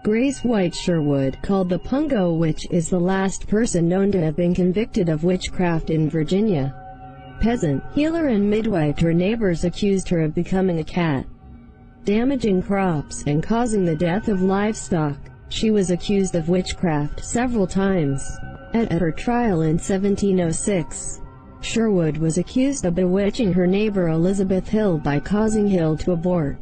Grace White Sherwood, called the Pungo Witch, is the last person known to have been convicted of witchcraft in Virginia. Peasant, healer and midwife, her neighbors accused her of becoming a cat, damaging crops, and causing the death of livestock. She was accused of witchcraft several times. At her trial in 1706, Sherwood was accused of bewitching her neighbor Elizabeth Hill by causing Hill to abort.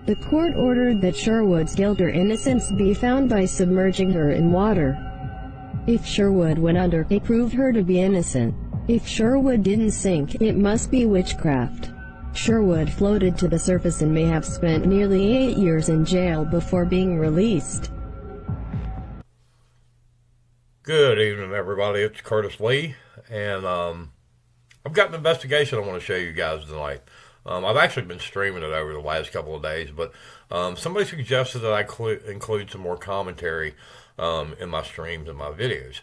The court ordered that Sherwood's guilt or innocence be found by submerging her in water. If Sherwood went under, it proved her to be innocent. If Sherwood didn't sink, it must be witchcraft. Sherwood floated to the surface and may have spent nearly 8 years in jail before being released. Good evening, everybody. It's Curtis Lee, and I've got an investigation I want to show you guys tonight. I've actually been streaming it over the last couple of days, but somebody suggested that I include some more commentary in my streams and my videos.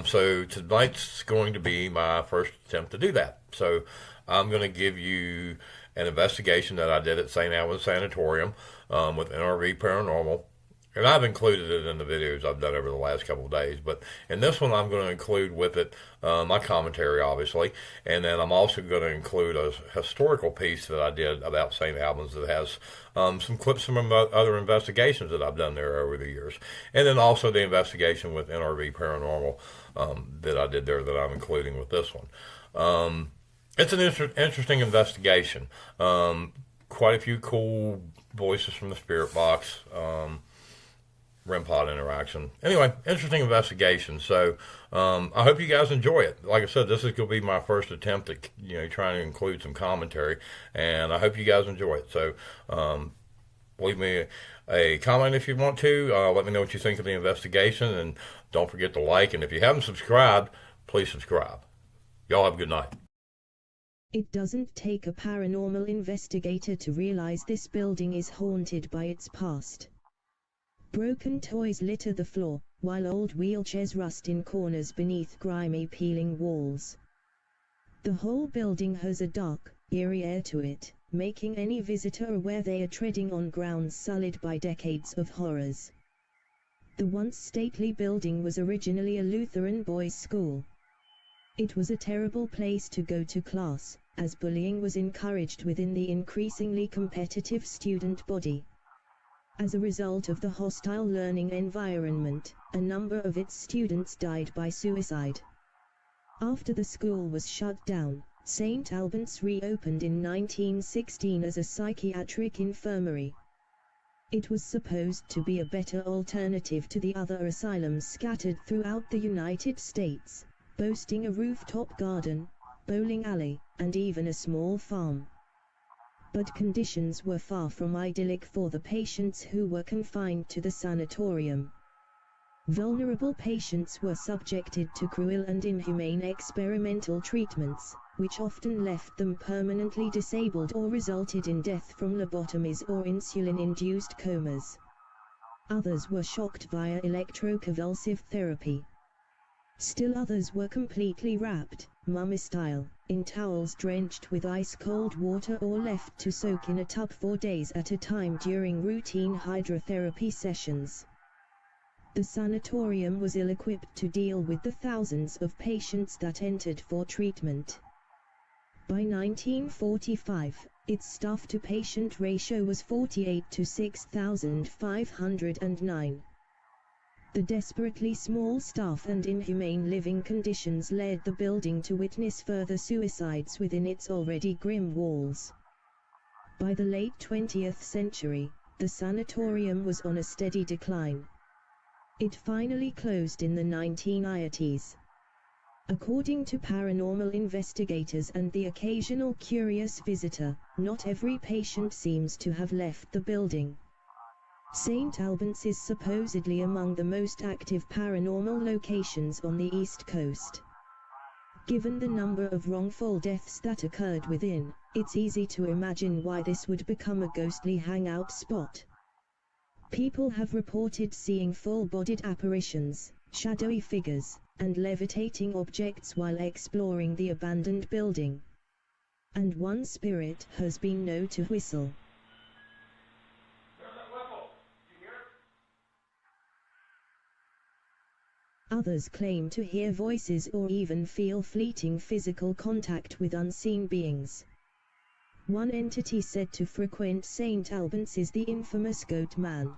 So tonight's going to be my first attempt to do that. So I'm going to give you an investigation that I did at St. Albans Sanatorium with NRV Paranormal. And I've included it in the videos I've done over the last couple of days. But in this one, I'm going to include with it my commentary, obviously. And then I'm also going to include a historical piece that I did about St. Albans that has some clips from other investigations that I've done there over the years. And then also the investigation with NRV Paranormal that I did there that I'm including with this one. It's an interesting investigation. Quite a few cool voices from the spirit box. REM pod interaction. Anyway, interesting investigation. So I hope you guys enjoy it. Like I said, this is going to be my first attempt at trying to include some commentary, and I hope you guys enjoy it. So leave me a comment if you want to. Let me know what you think of the investigation, and don't forget to like. And if you haven't subscribed, please subscribe. Y'all have a good night. It doesn't take a paranormal investigator to realize this building is haunted by its past. Broken toys litter the floor, while old wheelchairs rust in corners beneath grimy peeling walls. The whole building has a dark, eerie air to it, making any visitor aware they are treading on ground sullied by decades of horrors. The once stately building was originally a Lutheran boys' school. It was a terrible place to go to class, as bullying was encouraged within the increasingly competitive student body. As a result of the hostile learning environment, a number of its students died by suicide. After the school was shut down, St. Albans reopened in 1916 as a psychiatric infirmary. It was supposed to be a better alternative to the other asylums scattered throughout the United States, boasting a rooftop garden, bowling alley, and even a small farm. But conditions were far from idyllic for the patients who were confined to the sanatorium. Vulnerable patients were subjected to cruel and inhumane experimental treatments, which often left them permanently disabled or resulted in death from lobotomies or insulin-induced comas. Others were shocked via electroconvulsive therapy. Still others were completely wrapped, mummy-style, in towels drenched with ice-cold water or left to soak in a tub for days at a time during routine hydrotherapy sessions. The sanatorium was ill-equipped to deal with the thousands of patients that entered for treatment. By 1945, its staff-to-patient ratio was 48 to 6,509. The desperately small staff and inhumane living conditions led the building to witness further suicides within its already grim walls. By the late 20th century, the sanatorium was on a steady decline. It finally closed in the 1980s. According to paranormal investigators and the occasional curious visitor, not every patient seems to have left the building. St. Albans is supposedly among the most active paranormal locations on the East Coast. Given the number of wrongful deaths that occurred within, it's easy to imagine why this would become a ghostly hangout spot. People have reported seeing full-bodied apparitions, shadowy figures, and levitating objects while exploring the abandoned building. And one spirit has been known to whistle. Others claim to hear voices or even feel fleeting physical contact with unseen beings. One entity said to frequent St. Albans is the infamous Goat Man,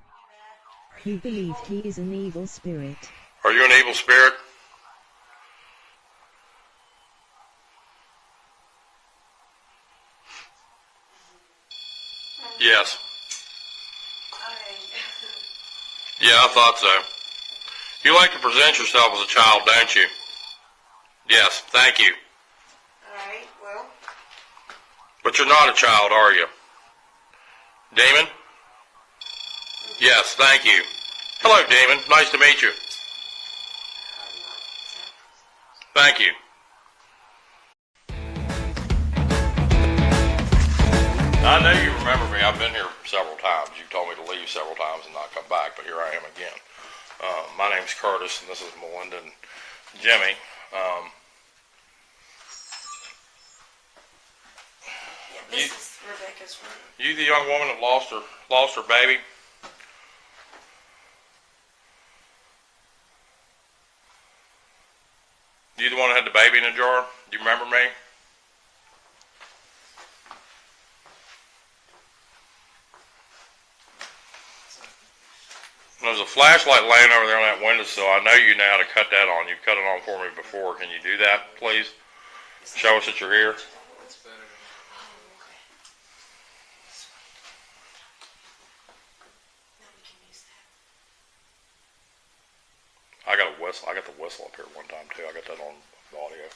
who believe he is an evil spirit. Are you an evil spirit? Yes. Yeah, I thought so. You like to present yourself as a child, don't you? Yes, thank you. Alright, well. But you're not a child, are you? Damon? Yes, thank you. Hello, Damon. Nice to meet you. Thank you. I know you remember me. I've been here several times. You told me to leave several times and not come back, but here I am again. My name's Curtis, and this is Melinda and Jimmy. This is Rebecca's room. You the young woman that lost her baby? You the one that had the baby in a jar? Do you remember me? There's a flashlight laying over there on that windowsill. I know you know how to cut that on. You've cut it on for me before. Can you do that, please? Show us that you're here. I got a whistle. I got the whistle up here one time too. I got that on the audio.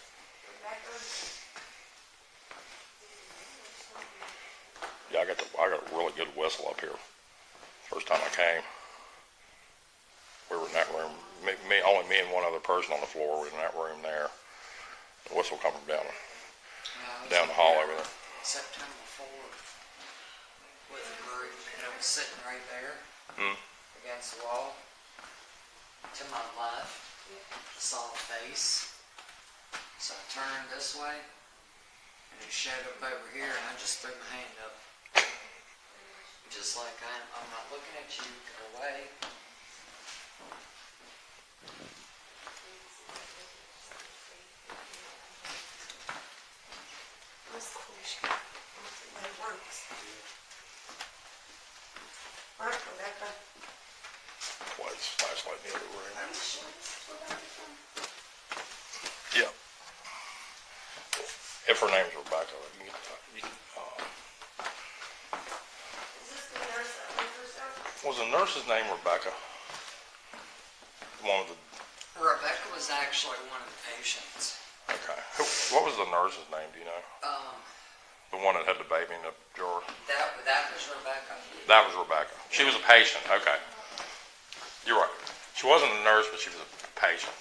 Yeah, I got a really good whistle up here. First time I came, we were in that room. Only me and one other person on the floor. We were in that room there. The whistle coming down the hall over there. September 4th with a group, and I was sitting right there against the wall. To my left, I saw a face, so I turned this way, and it showed up over here, and I just threw my hand up. Just like I'm not looking at you, go away. What's the flashlight? It works. Alright, Rebecca. Place flashlight in the other room. Are you sure this is Rebecca's room? Yeah. If her name's Rebecca, you can Is this the nurse that lives herself? was the nurse's name Rebecca? One of the. Rebecca was actually one of the patients. Okay. What was the nurse's name? Do you know? The one that had the baby in the jar. That was Rebecca. That was Rebecca. She was a patient. Okay. You're right. She wasn't a nurse, but she was a patient.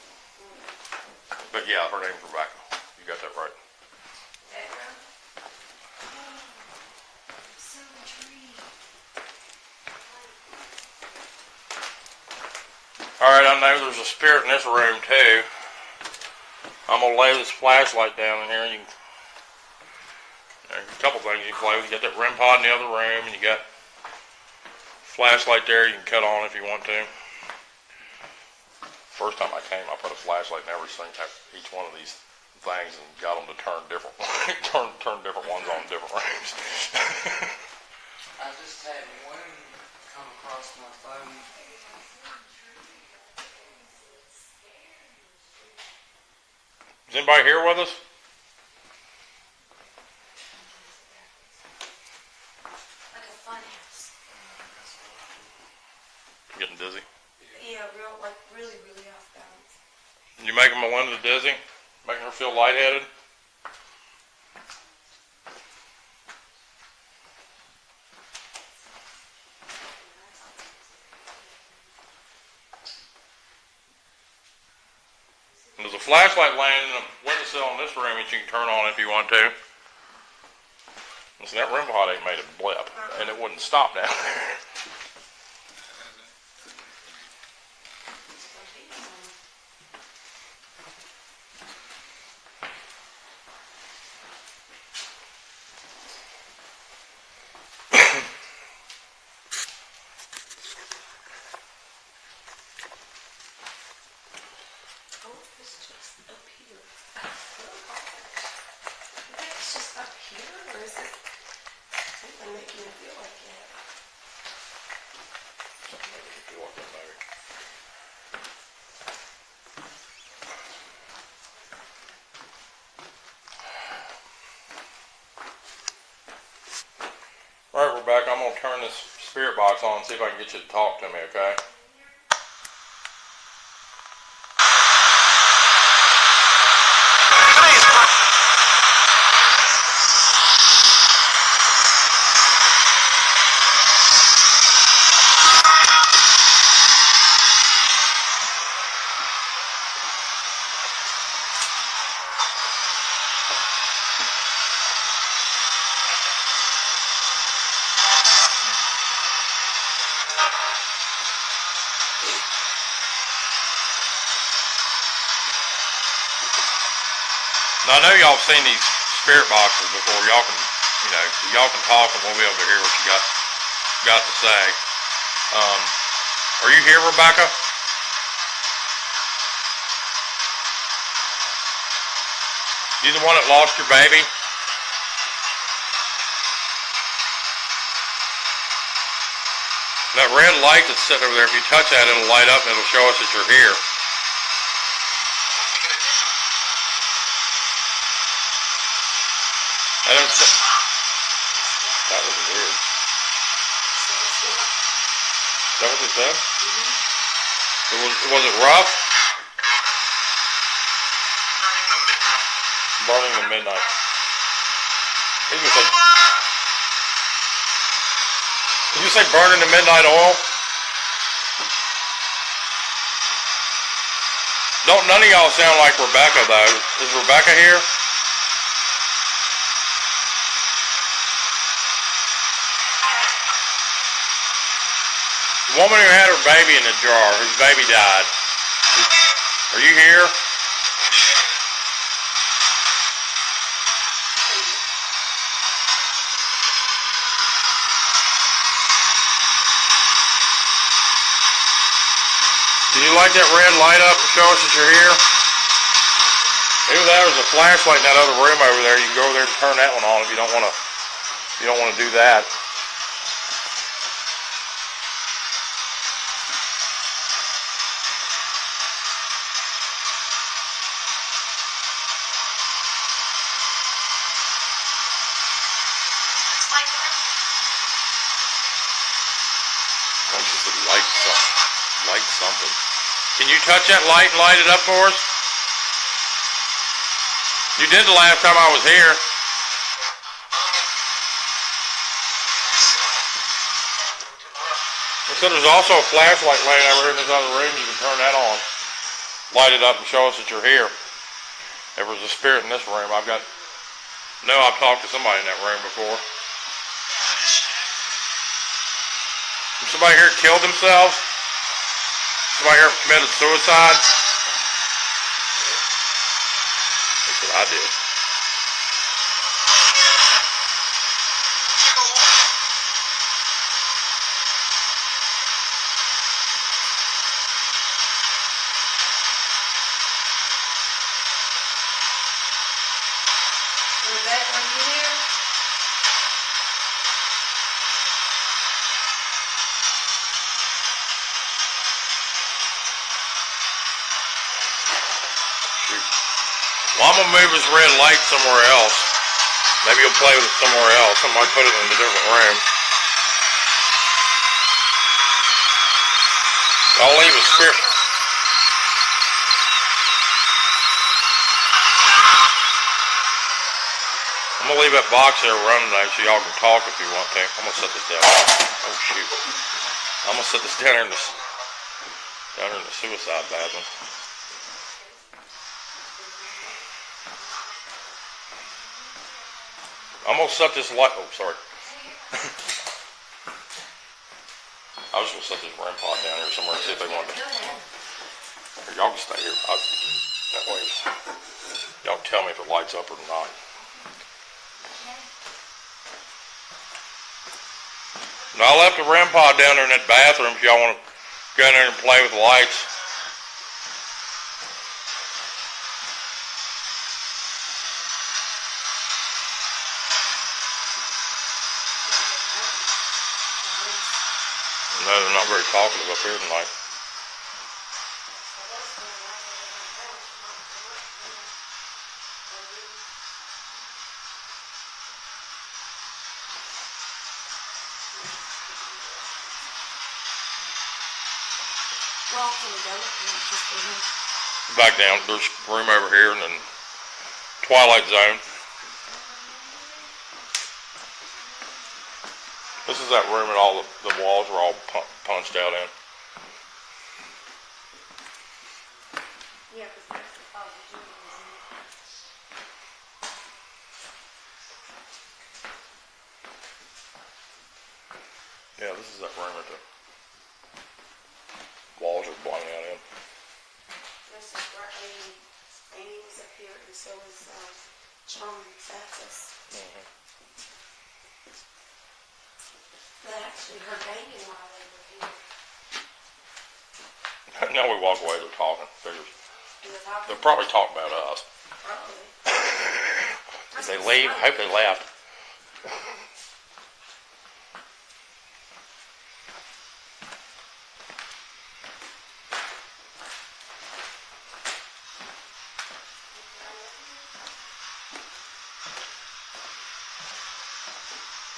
But yeah, her name's Rebecca. You got that right. So intrigued. Alright, I know there's a spirit in this room too. I'm going to lay this flashlight down in here. There's a couple things you can play with. You got that REM pod in the other room, and you got flashlight there you can cut on if you want to. First time I came, I put a flashlight in every single each one of these things and got them to turn different turn different ones on different rooms. I just had one come across my phone. Is anybody here with us? Like a fun house. You getting dizzy? Yeah, really, really off balance. You making Melinda dizzy? Making her feel lightheaded? And there's a flashlight laying in the windowsill in this room that you can turn on if you want to. And so that REM pod ain't made a blip, and it wouldn't stop down there. up here. I think it's just up here, or is it something making me feel like that? Something maybe you feel like that, maybe. Alright, Rebecca, I'm going to turn this spirit box on and see if I can get you to talk to me, okay? Now, I know y'all have seen these spirit boxes before. Y'all can, y'all can talk and we'll be able to hear what you got to say. Are you here, Rebecca? You the one that lost your baby? That red light that's sitting over there, if you touch that, it'll light up and it'll show us that you're here. That was weird. Is that what it said? Was it rough? Burning the midnight. Did you say burning the midnight oil? Don't none of y'all sound like Rebecca though. Is Rebecca here? The woman who had her baby in the jar, whose baby died. Are you here? Can you light that red light up and show us that you're here? Maybe there's a flashlight in that other room over there. You can go over there and turn that one on if you don't want to do that. Light something. Can you touch that light and light it up for us? You did the last time I was here. So there's also a flashlight laying over here in this other room. You can turn that on. Light it up and show us that you're here. There was a spirit in this room. I've talked to somebody in that room before. Somebody here killed themselves? Somebody here committed suicide? That's what I did. Rebecca, are you here? Well, I'm going to move his red light somewhere else. Maybe he'll play with it somewhere else. I might put it in a different room. I'll leave a spirit. I'm going to leave that box there running now so y'all can talk if you want to. I'm going to set this down. Oh, shoot. I'm going to set this down here in the suicide bathroom. I'm going to set this light. Oh, sorry. I was going to set this REM pod down here somewhere and see if they want to. Here, y'all can stay here. That way, y'all can tell me if it lights up or not. Now, I left the REM pod down there in that bathroom if y'all want to go in there and play with the lights. No, they're not very talkative up here tonight. Well, can we go? Just go ahead. Back down, there's room over here and then Twilight Zone. This is that room that all the walls were all punched out in. Yeah, because that's the part that you was in. Yeah, this is that room that the walls are blown out in. This is where Amy was up here, and so was John Fatsas. They actually heard banging while they were here. Now we walk away, they're talking. They're They'll probably talk about us. Probably. If they leave, I hope they left.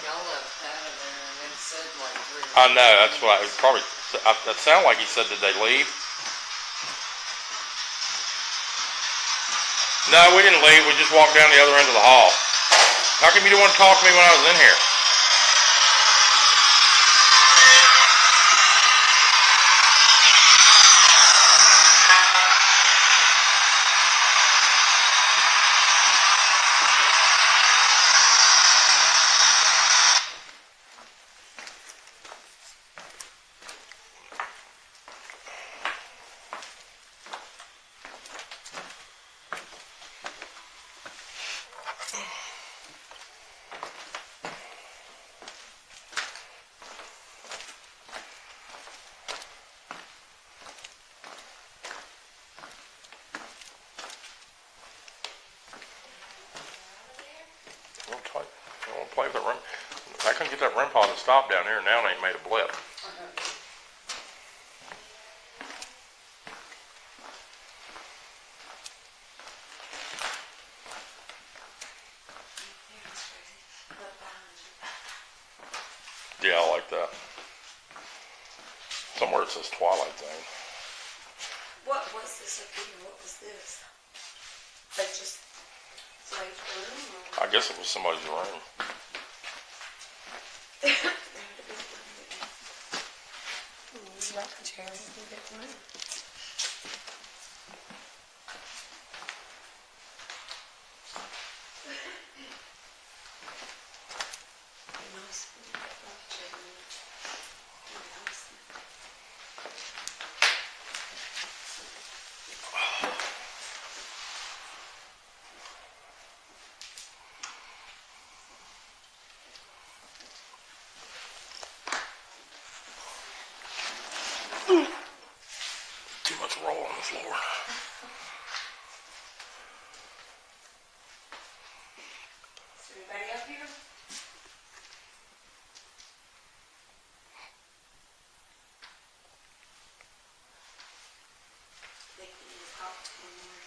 Y'all left out of there and then said like 3 I know, that's what I probably, that sounded like he said, did they leave? No, we didn't leave, we just walked down the other end of the hall. How come you didn't want to talk to me when I was in here? I won't play with that REM. I couldn't get that REM pod to stop down here, and now it ain't made a blip. Yeah, I like that. Somewhere it says Twilight Zone. What was this up here? What was this? They just played room? I guess it was somebody's room. Rocking chair in a big room. Nice rocking chair in there. Nice. Too much roll on the floor. Is anybody up here? They can just talk to one more.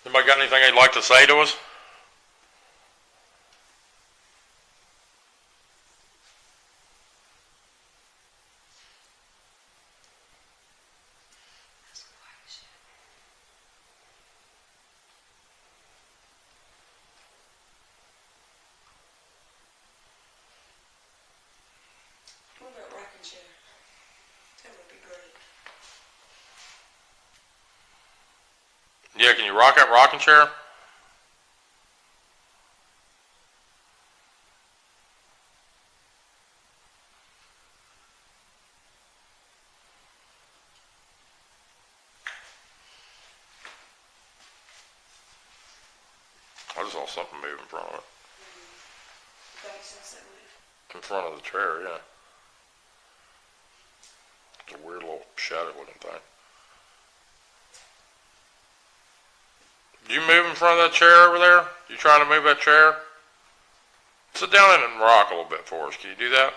Anybody got anything they'd like to say to us? What about rocking chair? That would be great. Yeah, can you rock that rocking chair? I just saw something move in front of it. That says that move. In front of the chair, yeah. It's a weird little shadow looking thing. Did you move in front of that chair over there? You trying to move that chair? Sit down in it and rock a little bit for us. Can you do that?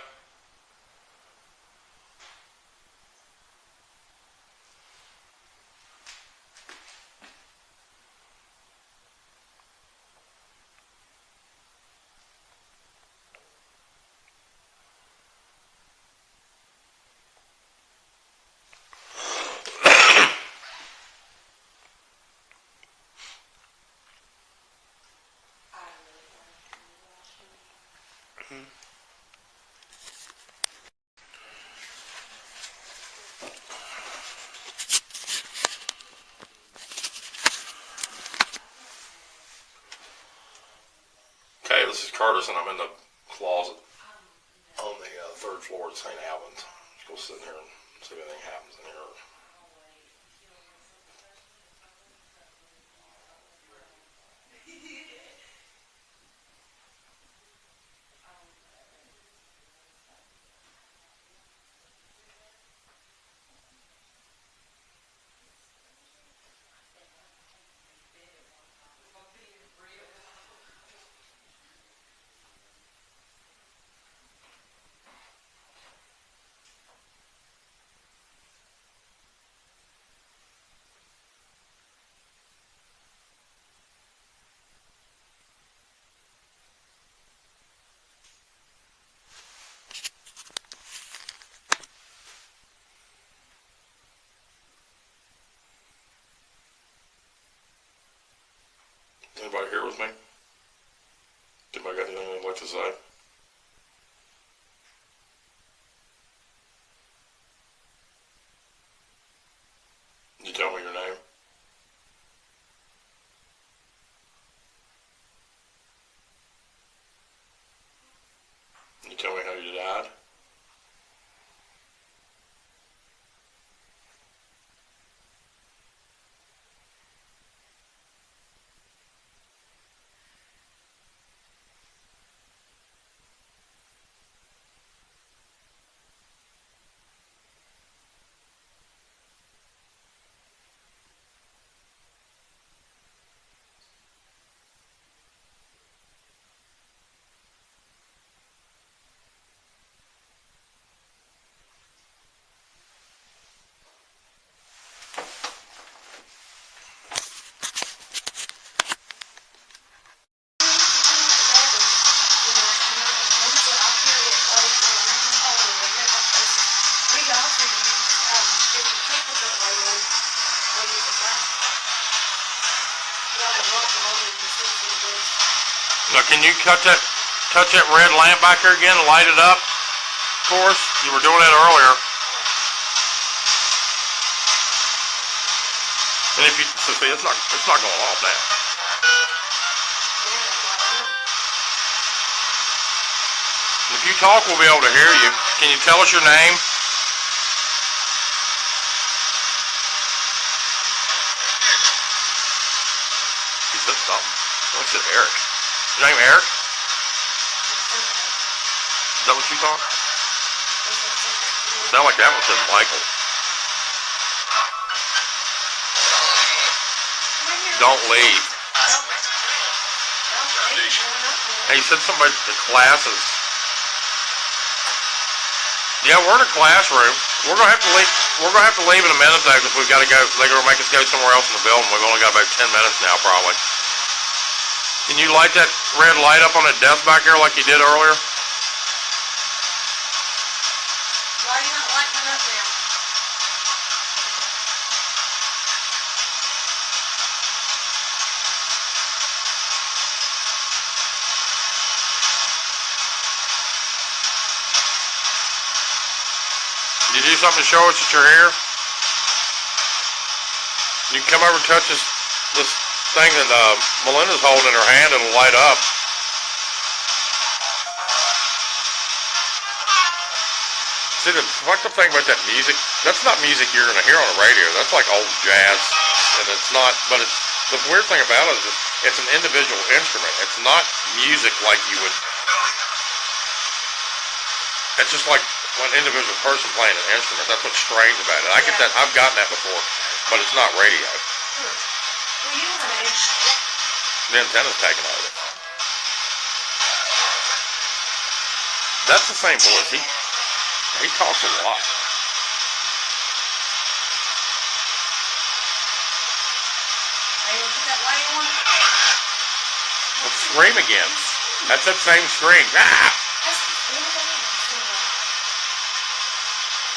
Okay, this is Curtis, and I'm in the closet on the third floor at St. Albans. Just go sit in here and see if anything happens in here. Anybody here with me? Anybody got anything they'd like to say? Can you tell me your name? Can you tell me how you died? Now, can you touch that red lamp back there again and light it up for us? You were doing that earlier. And if you see, it's not going off now. If you talk, we'll be able to hear you. Can you tell us your name? He said something. I said Eric. Your name Eric? Is that what you thought? Sound like that one said Michael. Don't leave. Hey, you said somebody the classes. Yeah, we're in a classroom. We're gonna have to leave. We're gonna have to leave in a minute though, because we've got to go. They're gonna make us go somewhere else in the building. We've only got about 10 minutes now, probably. Can you light that red light up on that desk back there like you did earlier? Why are you not lighting it up now? Did you do something to show us that you're here? You can come over and touch this thing that Melinda's holding in her hand. It'll light up. See, the fucked up thing about that music, that's not music you're going to hear on the radio. That's like old jazz. And it's not, but it's, the weird thing about it is it's an individual instrument. It's not music like you would, it's just like one individual person playing an instrument. That's what's strange about it. I get that, I've gotten that before, but it's not radio. Well, you don't have age. The antenna's taken over. That's the same voice. He talks a lot. Are you going to put that light on? Let's scream again. That's that same scream. Ah!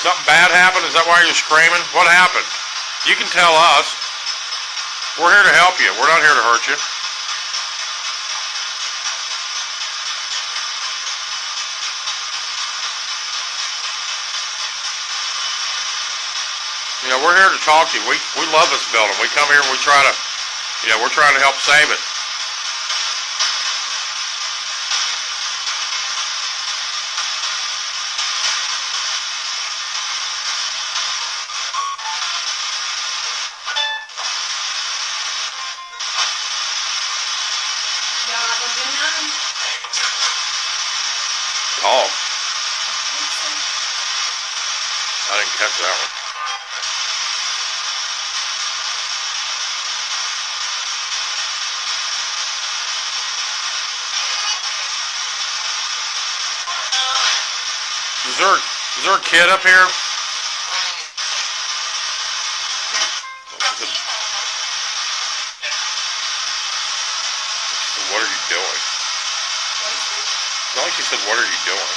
Something bad happened? Is that why you're screaming? What happened? You can tell us. We're here to help you. We're not here to hurt you. You know, we're here to talk to you. We love this building. We come here and we try to, we're trying to help save it. Y'all not going to do nothing? Talk. I didn't catch that one. Is there a kid up here? What are you doing? It's not like she said, what are you doing?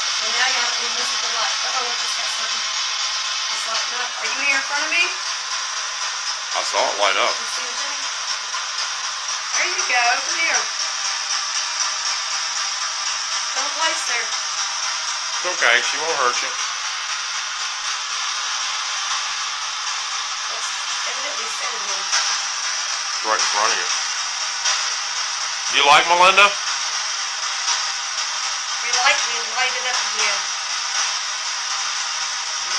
So now you have to listen to the light. Uh-oh, I just got something. It's lighting up. Are you here in front of me? I saw it light up. You see it, Jimmy? There you go. Over here. Don't place there. It's okay. She won't hurt you. That's evidently sending him. It's right in front of you. You like Melinda? You like me and light it up again.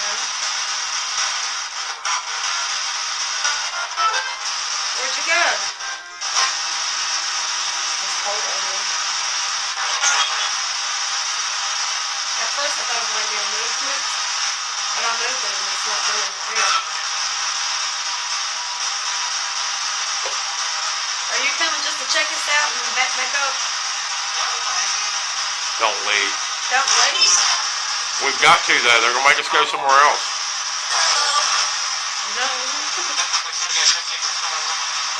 Yeah. Where'd you go? It's cold over here. At first I thought it might be a movement, but I moved it and it's not doing it really. Are you coming just to check this out and then back up? Don't leave. Don't leave. We've got to, though. They're going to make us go somewhere else. No.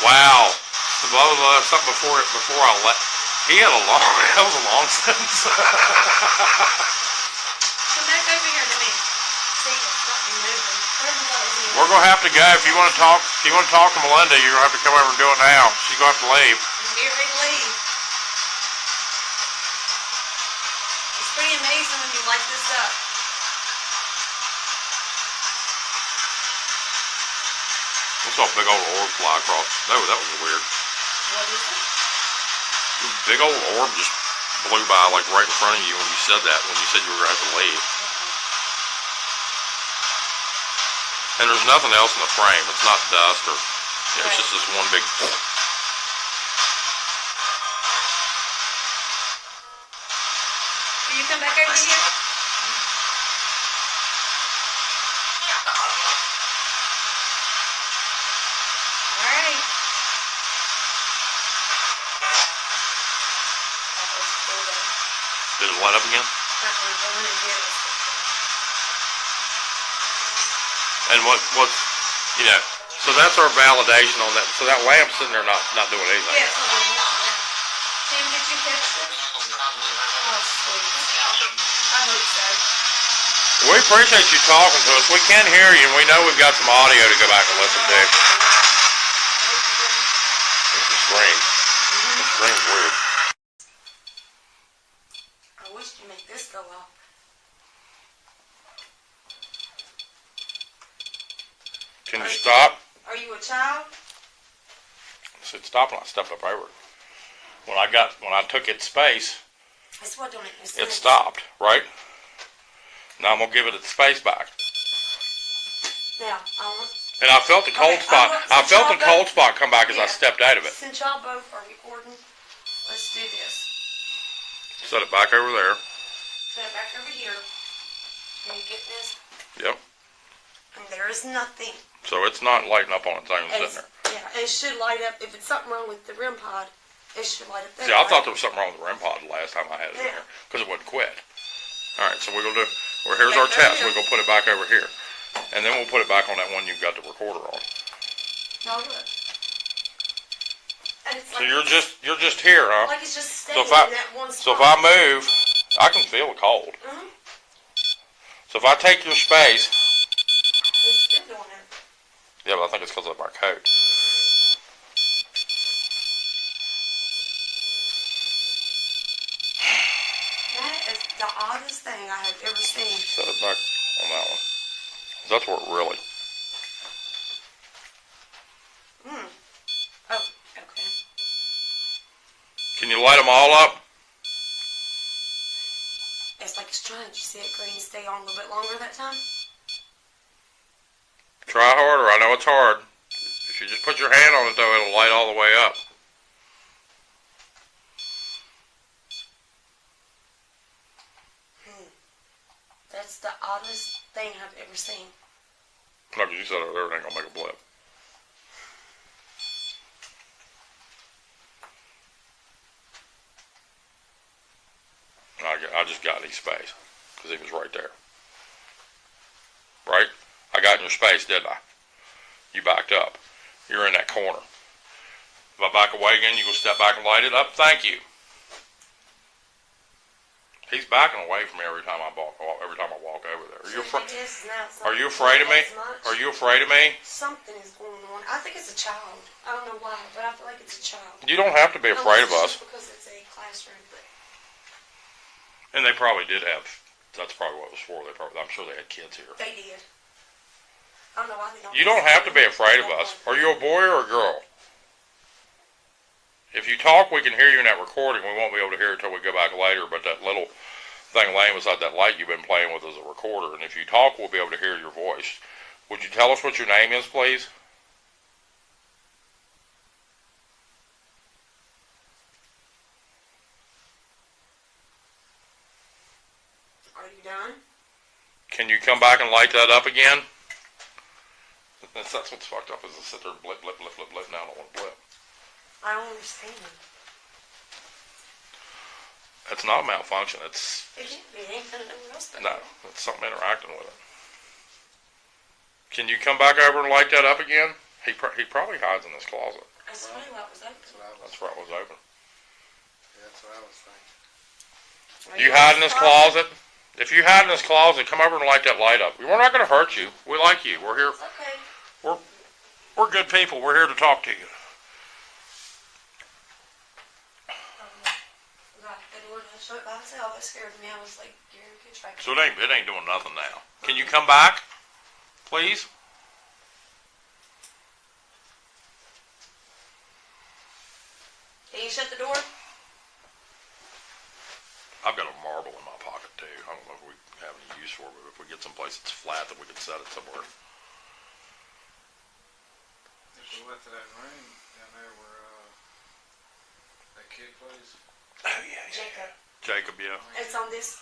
Wow. The blah, blah, blah, something before I left. He had a long, that was a long sentence. Come back over here to me. See, it's not moving. We're going to have to go. If you want to talk to Melinda, you're going to have to come over and do it now. She's going to have to leave. Get ready to leave. It's pretty amazing when you light this up. I saw a big old orb fly across. No, that was weird. What is it? This big old orb just blew by like right in front of you when you said that, when you said you were going to have to leave. And there's nothing else in the frame. It's not dust or, it's just this one big... Will you come back over here? Alright. Did it light up again? And what's, so that's our validation on that. So that lamp's sitting there not doing anything. Yes, Tim, did you catch this? Oh, sweet. I hope so. We appreciate you talking to us. We can hear you, and we know we've got some audio to go back and listen to. It's a scream. The scream's weird. I wish you make this go up. Can you stop? Are you a child? I said stop, and I stepped up over it. When I took its space, That's what don't make no it sense. stopped, right? Now I'm gonna give it its space back. Now, I want... And I felt the cold spot. I felt the cold spot come back as I stepped out of it. Since y'all both are recording, let's do this. Set it back over there. Set it back over here. Can you get this? Yep. And there is nothing. So it's not lighting up on its own sitting It's, there. yeah, it should light up. If it's something wrong with the REM pod, it should light up there. See, I thought there was something wrong with the REM pod the last time I had it in Yeah. there. Because it wouldn't quit. Alright, so we're going to do, well, here's our test. We're going to put it back over here. And then we'll put it back on that one you've got the recorder on. No, look. And it's So like you're just here, huh? like it's just staying So if I, in that one so spot. if I move, I can feel the cold. Mm-hmm. So if I take your space, It's still doing it. yeah, but I think it's because of my coat. That is the oddest thing I have ever seen. Set it back on that one. That's where it really. Oh, okay. Can you light them all up? It's like it's trying. Did you see it green stay on a little bit longer that time? Try harder. I know it's hard. If you just put your hand on it, though, it'll light all the way up. That's the oddest thing I've ever seen. No, because you said everything gonna make a blip. I just got his space because he was right there. Right? I got in your space, didn't I? You backed up. You're in that corner. If I back away again, you go step back and light it up. Thank you. He's backing away from me every time I walk over there. Are you afraid? Are you afraid of me? Are you afraid of me? Something is going on. I think it's a child. I don't know why, but I feel like it's a child. You don't have to be afraid of us. Just because it's a classroom, but And they probably did have. That's probably what it was for. I'm sure they had kids here. they did. I don't know why they don't. You don't have to be afraid of us. Are you a boy or a girl? If you talk, we can hear you in that recording. We won't be able to hear it until we go back later, but that little thing laying beside that light you've been playing with is a recorder, and if you talk, we'll be able to hear your voice. Would you tell us what your name is, please? Are you done? Can you come back and light that up again? That's what's fucked up, is to sit there and blip, blip, blip, blip, blip. Now I don't want to blip. I don't understand. It's not a malfunction. It's It can't be anything else. no. It's something interacting with it. Can you come back over and light that up again? He probably hides in this closet. That's funny what was open. That's where it was open. Yeah, that's what I was thinking. Are You hide in this closet? If you hide in this closet, come over and light that light up. We're not going to hurt you. We like you. We're here. Okay. We're good people. We're here to talk to you. The door didn't shut by itself. It scared me. I was like, you're in pitch back. So it ain't doing nothing now. Can you come back, please? Can you shut the door? I've got a marble in my pocket too. I don't know if we have any use for it, but if we get someplace that's flat, that we can set it somewhere. If we went to that room down there where that kid plays. Oh yeah, Jacob. Jacob, yeah. It's on this.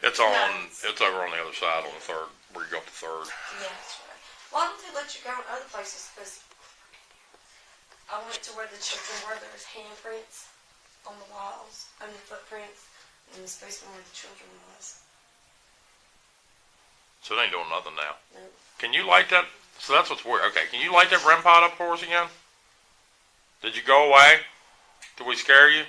It's on. It's over on the other side on the third, where you go up the third. Yeah, that's right. Why don't they let you go in other places? Because I went to where the children were. There's handprints on the walls, and the footprints, and the space where the children was. So it ain't doing nothing now. Nope. Can you light that? So that's what's weird. Okay, can you light that REM pod up for us again? Did you go away? Did we scare you?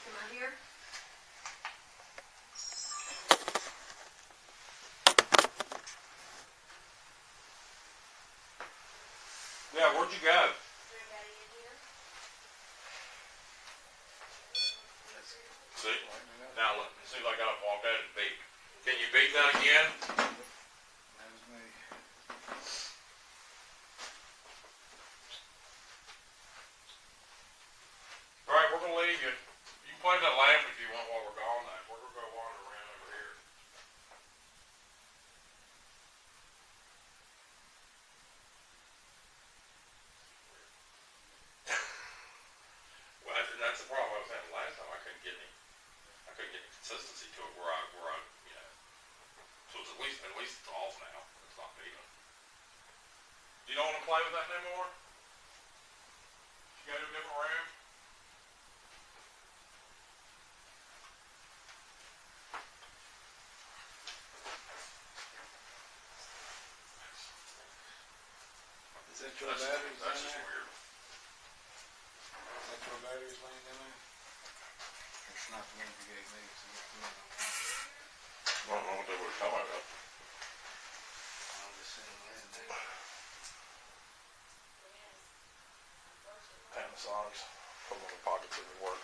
Am I here? Yeah, where'd you go? See? Now, let me see if I got it walked out and beat. Can you beat that again? That was me. Alright, we're gonna leave you. You can play that lamp if you want while we're gone now. We're gonna go wander around over here. You don't want to play with that anymore? You go to a different room? Is that your batteries That's in just there? weird. Is that your batteries laying in there? It's not the one you gave me, so it's the one I don't know what they were talking about. I'll just send it in there. Panasonics. Put them in the pockets of the work.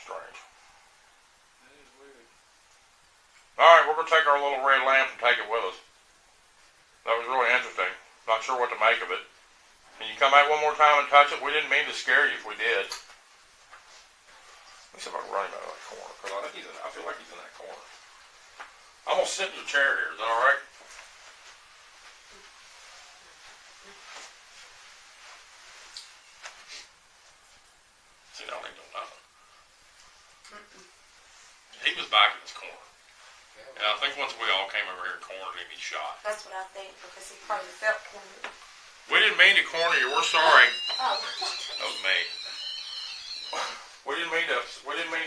Strange. That is weird. Alright, we're going to take our little red lamp and take it with us. That was really interesting. Not sure what to make of it. Can you come back one more time and touch it? We didn't mean to scare you if we did. Let me see if I can run him out of that corner. Because I feel like he's in that corner. I'm going to sit in the chair here. Is that alright? See, now they don't know. He was back in his corner. And I think once we all came over here and cornered him, he shot. That's what I think, because he probably felt cornered. We didn't mean to corner you. We're sorry. Oh. That was me. We didn't mean to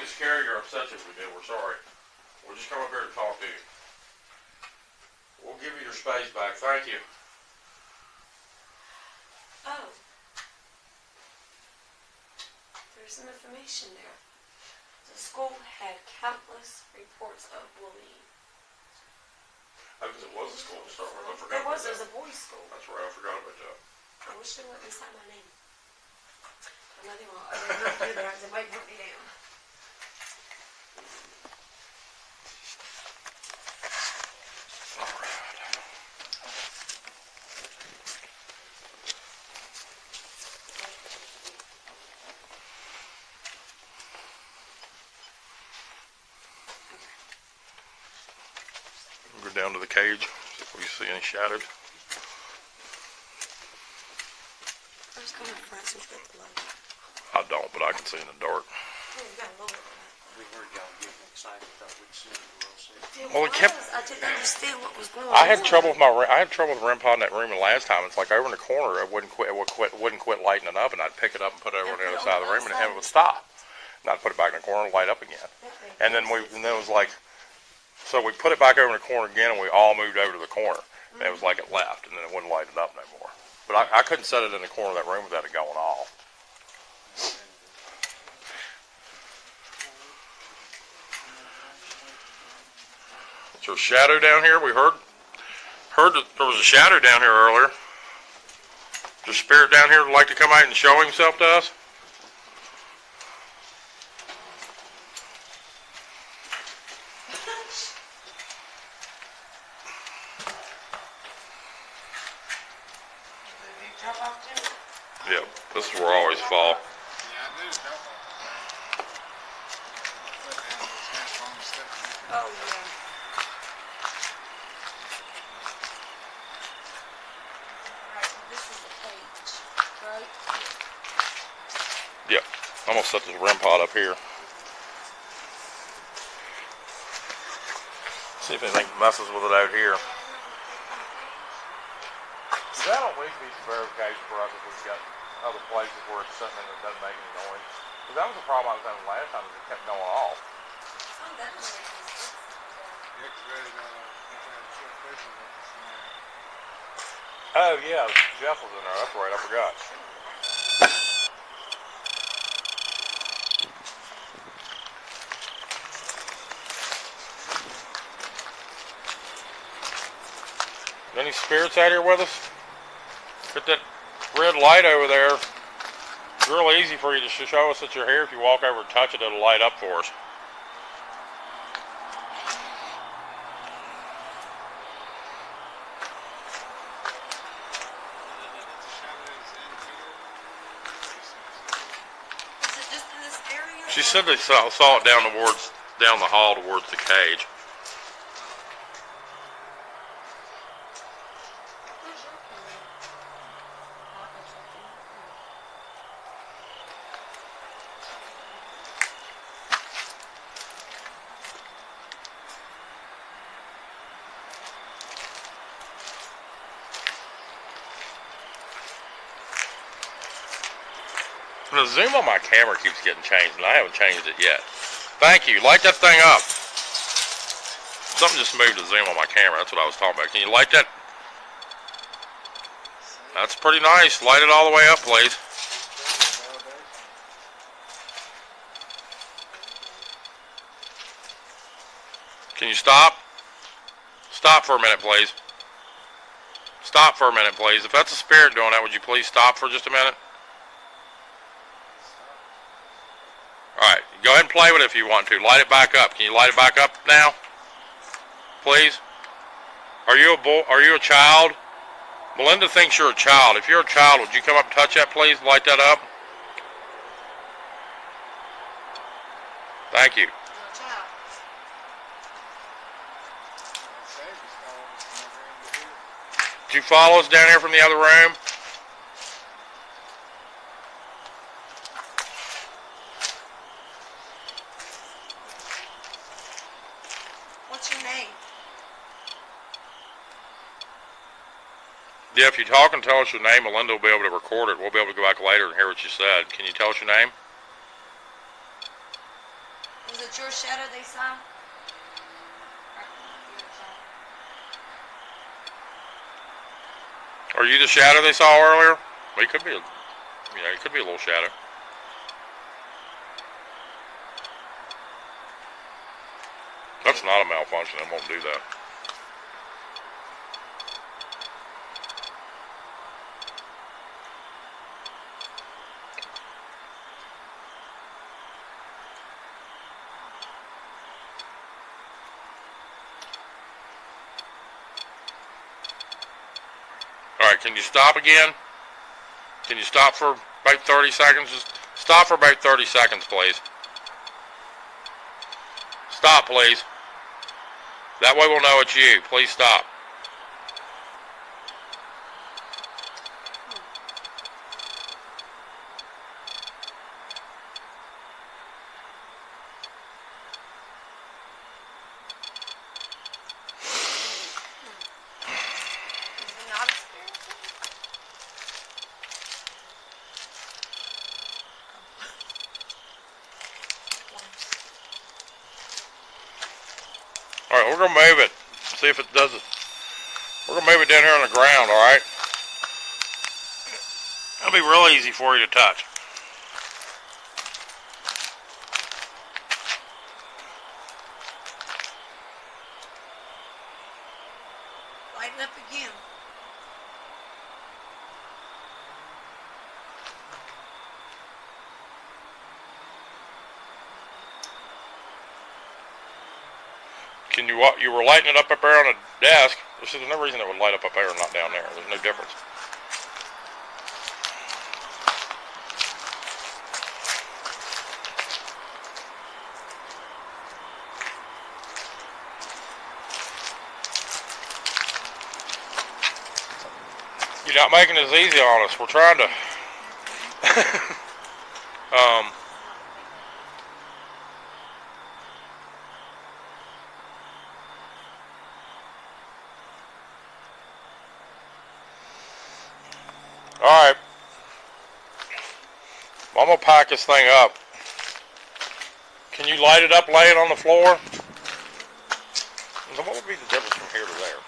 scare you or upset you if we did. We're sorry. We'll just come up here to talk to you. We'll give you your space back. Thank you. Oh. There's some information there. The school had countless reports of bullying. Because it was a school to start with. I forgot There about was that. a boys' school. That's right. I forgot about that. I wish they wouldn't sign my name. I know they won't. I didn't do that. They might put me down. We'll go down to the cage, see if we see any shadows. I was coming for some good blood. I don't, but I can see in the dark. Oh, you got a little bit of that. We heard y'all getting excited, thought we'd see it real soon. Well, it kept- I didn't understand what was going on. I had trouble with the REM pod in that room the last time. It's like over in the corner, it wouldn't quit lighting it up, and I'd pick it up and put it over on the other side of the room, and it would stop. And I'd put it back in the corner and light up again. And then it was like, so we put it back over in the corner again, and we all moved over to the corner. And it was like it left, and then it wouldn't light it up no more. But I couldn't set it in the corner of that room without it going off. Is there a shadow down here? We heard that there was a shadow down here earlier. Is there a spirit down here that'd like to come out and show himself to us? Drop off too? Yep, this is where I always fall. Yeah, I knew that one. Put down those hands on the steps. Oh, yeah. Alright, so this is the cage, right? Yep, I'm gonna set this REM pod up here. See if anything messes with it out here. That'll at least be some verification for us if we've got other places where it's sitting and it doesn't make any noise. Because that was the problem I was having last time, is it kept going off. Oh, that doesn't make any sense. Yeah, 'cause we had a short person with us in there. Oh yeah, Jeff was in there, that's right, I forgot. Any spirits out here with us? Get that red light over there. It's real easy for you to show us that you're here. If you walk over and touch it, it'll light up for us. Is it just in this area? She said they saw it down the hall towards the cage. The zoom on my camera keeps getting changed, and I haven't changed it yet. Thank you. Light that thing up. Something just moved the zoom on my camera. That's what I was talking about. Can you light that? That's pretty nice. Light it all the way up, please. Can you stop? Stop for a minute, please. Stop for a minute, please. If that's a spirit doing that, would you please stop for just a minute? Alright, go ahead and play with it if you want to. Light it back up. Can you light it back up now? Please? Are you a child? Melinda thinks you're a child. If you're a child, would you come up and touch that, please? Light that up. Thank you. Did you follow us down here from the other room? What's your name? Yeah, if you talk and tell us your name, Melinda will be able to record it. We'll be able to go back later and hear what you said. Can you tell us your name? Was it your shadow they saw? Are you the shadow they saw earlier? Well, it could be it could be a little shadow. That's not a malfunction. It won't do that. Alright, can you stop again? Can you stop for about 30 seconds? Just stop for about 30 seconds, please. Stop, please. That way we'll know it's you. Please stop. Alright, we're going to move it. See if it does it. We're going to move it down here on the ground, alright? It'll be real easy for you to touch. Lighten up again. Can you were lighting it up there on the desk. There's no reason it would light up there and not down there. There's no difference. You're not making this easy on us. We're trying to Alright. I'm going to pack this thing up. Can you light it up, lay it on the floor? So what would be the difference from here to there?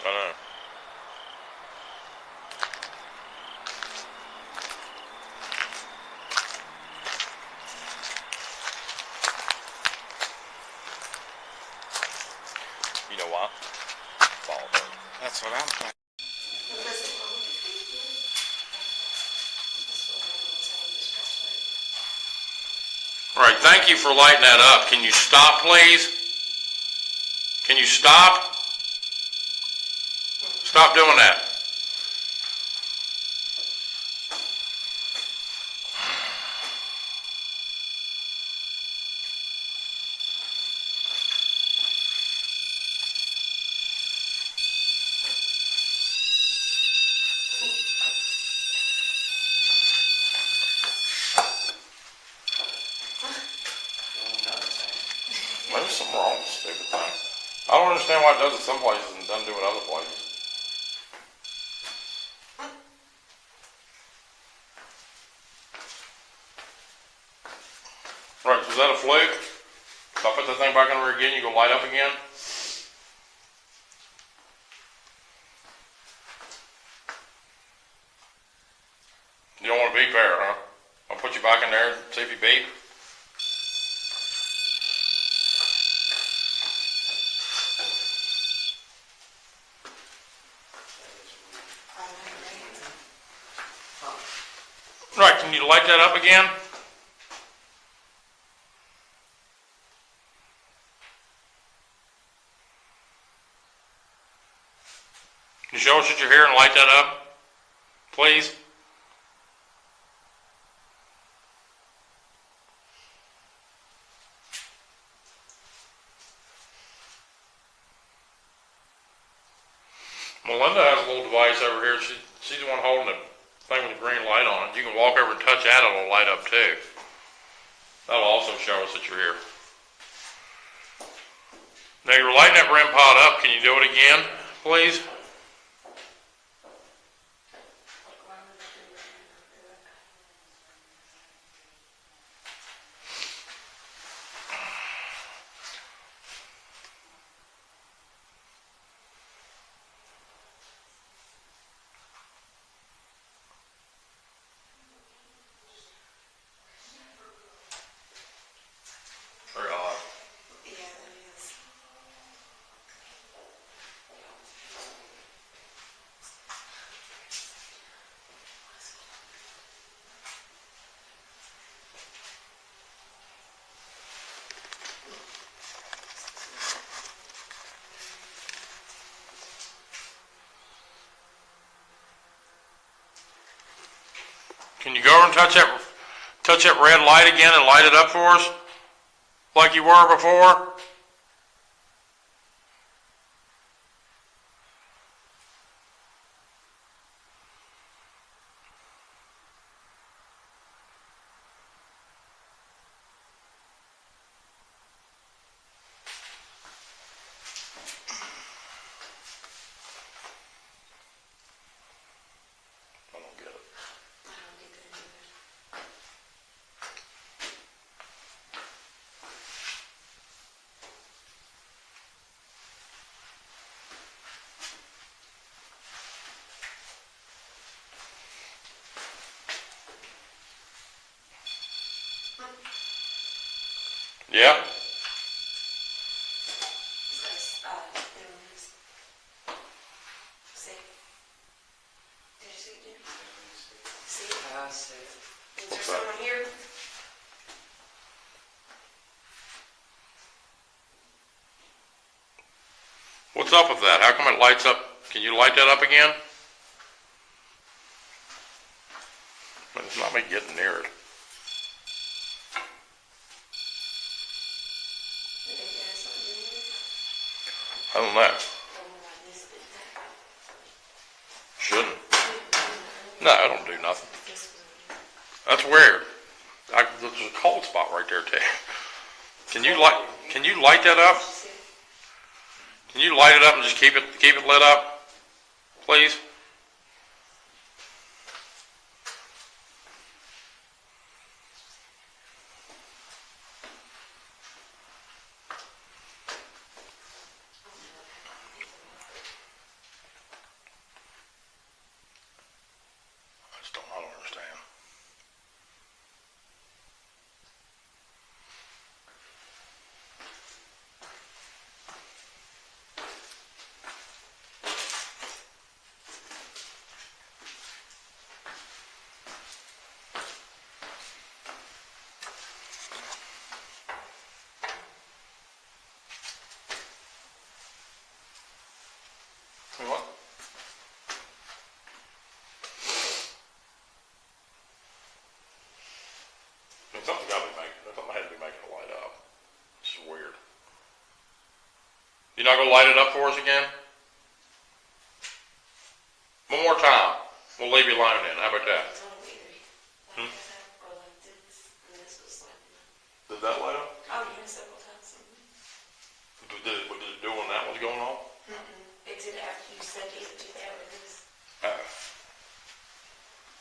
I know. You know why? Follow her. That's what I'm thinking. Alright, thank you for lighting that up. Can you stop, please? Can you stop? Stop doing that. it does it some places and doesn't do it other places. Right, so is that a fluke? If I put the thing back under again, you go light up again? You don't want to beep there, huh? I'll put you back in there and see if you beep. Right, can you light that up again? Can you show us that you're here and light that up, please? Melinda has a little device over here. She's the one holding the thing with the green light on it. You can walk over and touch that, it'll light up too. That'll also show us that you're here. Now you're lighting that REM pod up. Can you do it again, please? Very odd. Yeah, that is. Can you go over and touch that red light again and light it up for us? Like you were before? I don't get it. I don't get that either. Yeah? See? Did you see it, Jimmy? See? I see it. Is there someone here? What's up with that? How come it lights up? Can you light that up again? It's not me getting near it. Did they get something in here? I don't know. Something like this, did that? Shouldn't. No, I don't do nothing. This one. That's weird. There's a cold spot right there too. Can you light that up? See? Can you light it up and just keep it lit up, please? I don't understand. What? Something had to be making it light up. This is weird. You not gonna light it up for us again? One more time. We'll leave you alone then. How about that? It's on a weird. Like that, or like this, and this was like. Did that light up? Oh, yeah, several times. Did it do when that was going on? It did after you said it did that with this.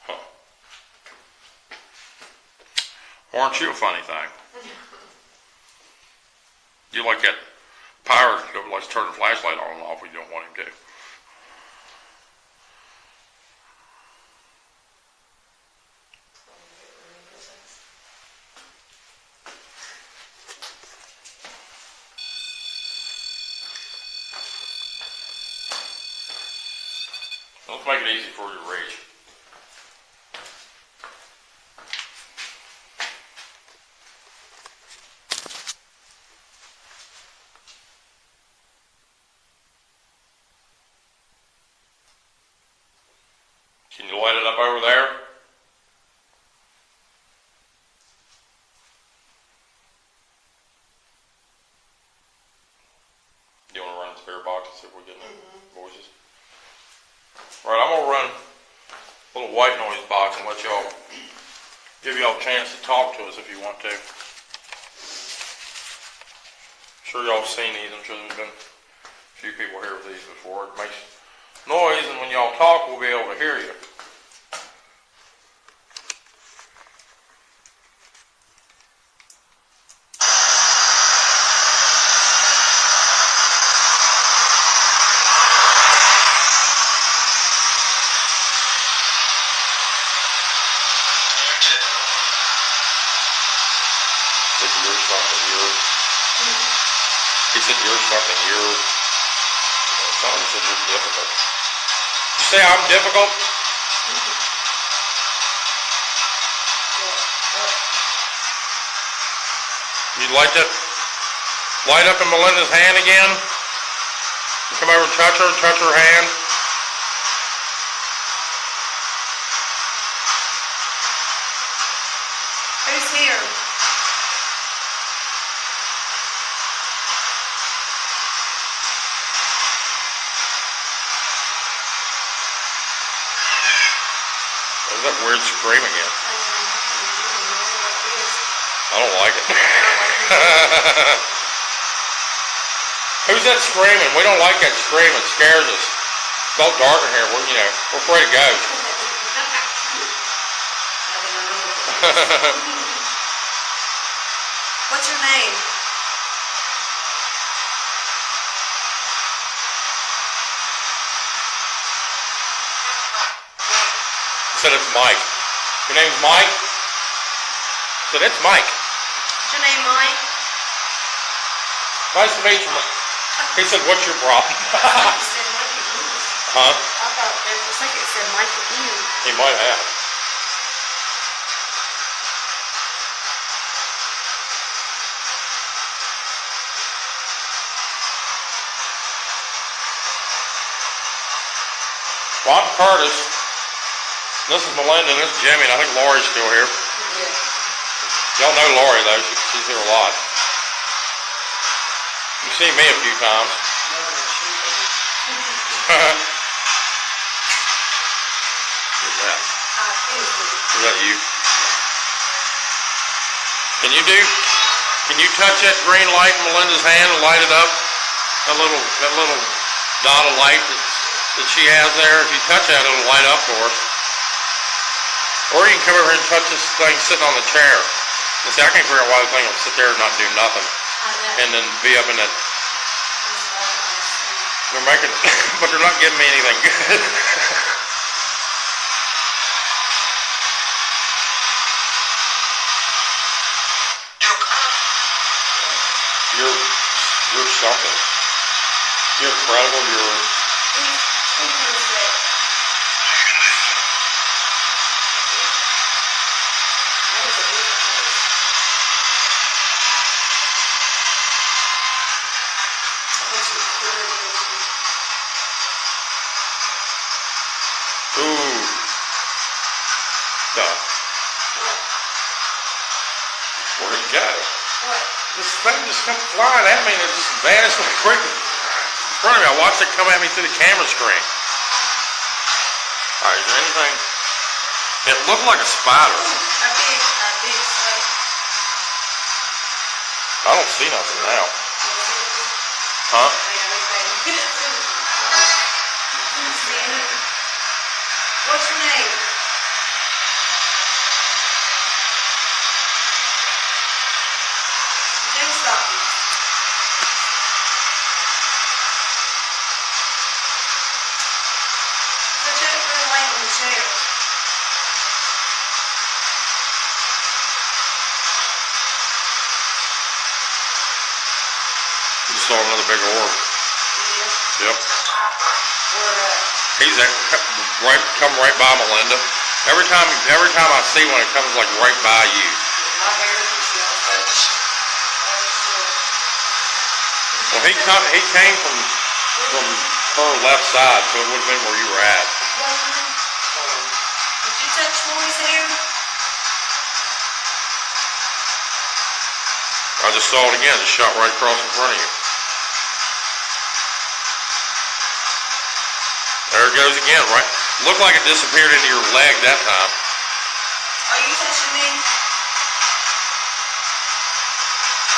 Huh. Aren't you a funny thing? You like that pirate who likes to turn the flashlight on and off when you don't want him to. Let's make it easy for you to reach. Can you light it up over there? You want to run the spirit box and see if we get any voices? Alright, I'm going to run a little white noise box and give y'all a chance to talk to us if you want to. I'm sure y'all have seen these. I'm sure there's been a few people here with these before. It makes noise, and when y'all talk, we'll be able to hear you. He said you're something, somebody said you're difficult. Did you say I'm difficult? You'd like to light up in Melinda's hand again? You come over and touch her hand. Who's here? That weird scream again. I don't like it. Who's that screaming? We don't like that scream. It scares us. It's all dark in here. We're afraid of ghosts. What's your name? Said it's Mike. Your name's Mike? Said it's Mike. What's your name, Mike? Nice to meet you. He said, what's your problem? Huh? I thought for a second it said Mike again. He might have. Well, I'm Curtis. This is Melinda and this is Jimmy, and I think Lori's still here. Y'all know Lori though, she's here a lot. You've seen me a few times. Who's that? Is that you? Can you touch that green light in Melinda's hand and light it up? That little dot of light that she has there. If you touch that, it'll light up for us. Or you can come over here and touch this thing sitting on the chair. And see, I can't figure out why the thing will sit there and not do nothing. And then be up in that. They're making it, but they're not giving me anything good. You're something. You're incredible. Ooh. Duh. Where'd it go? What? This thing just come flying at me and it just vanished like quick in front of me. I watched it come at me through the camera screen. Alright, is there anything? It looked like a spider. A big snake. I don't see nothing now. Huh? What's your name? Don't stop me. Put your little lamp on the chair. You saw another big orb. Yeah. Yep. Where He's at, come right by Melinda. Every time I see one, it comes like right by you. my hair is yellow. Well, he came from her left side, so it would have been where you were at. Did you touch Lori's hair? I just saw it again. It shot right across in front of you. There it goes again, right? Looked like it disappeared into your leg that time. Are you touching me?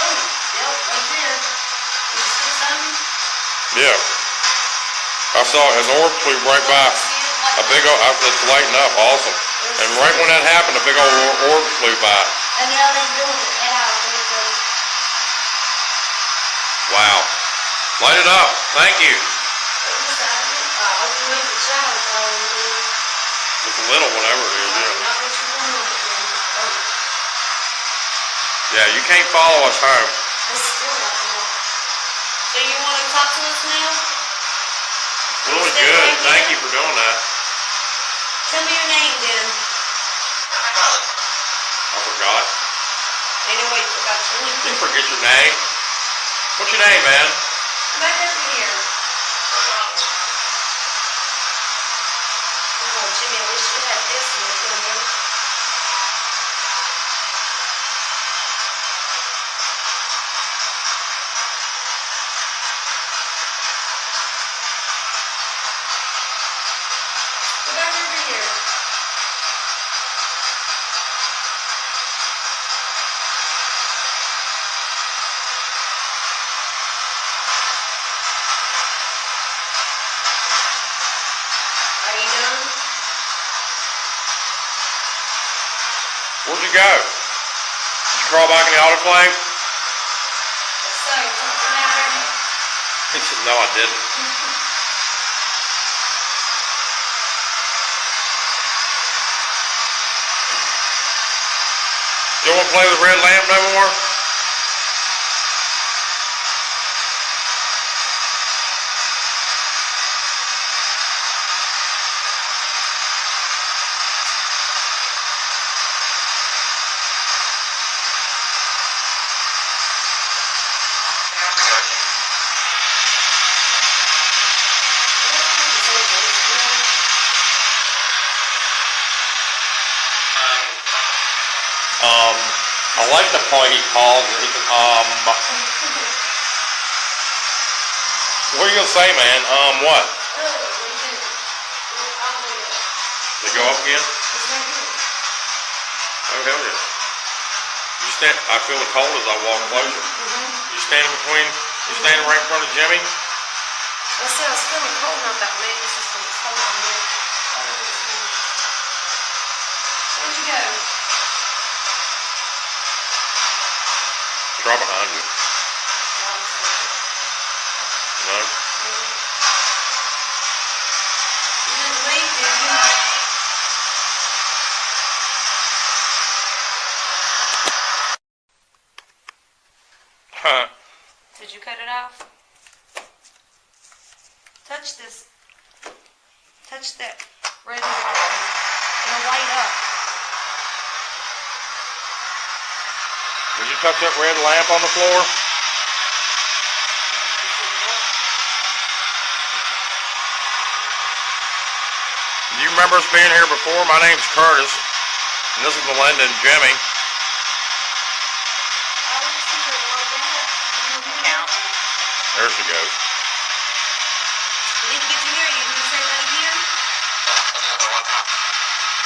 Oh, yep, right there. Did you see something? Yeah. I saw an orb flew right by. A big old, it's lighting up, awesome. And right when that happened, a big old orb flew by. And now they're doing it. And out. Wow. Light it up. Thank you. With a little, whatever it is, yeah. Yeah, you can't follow us home. So you want to talk to us now? Really good. Thank you for doing that. Tell me your name then. I forgot. Anyway, you forgot your name. You didn't forget your name. What's your name, man? Come back over here. Oh, Jimmy, I wish you had this in your video. Come back over here. Are you done? Where'd you go? Did you crawl back in the autoclave? So, something happened. He said, no, I didn't. You don't want to play with the red lamp no more? I like the point he calls it. What are you gonna say, man? What? They go up again? Oh, hell yeah. You stand, I feel the cold as I walk closer. You standing right in front of Jimmy? I said I was feeling cold, not that man. It's just it's cold in here. Where'd you go? Try behind you. No? You didn't leave, did you? Huh. Did you cut it off? Touch this. Touch that red one. It'll light up. Did you touch that red lamp on the floor? Do you remember us being here before? My name's Curtis, and this is Melinda and Jimmy. There she goes. We didn't get to hear you. Can you say that again?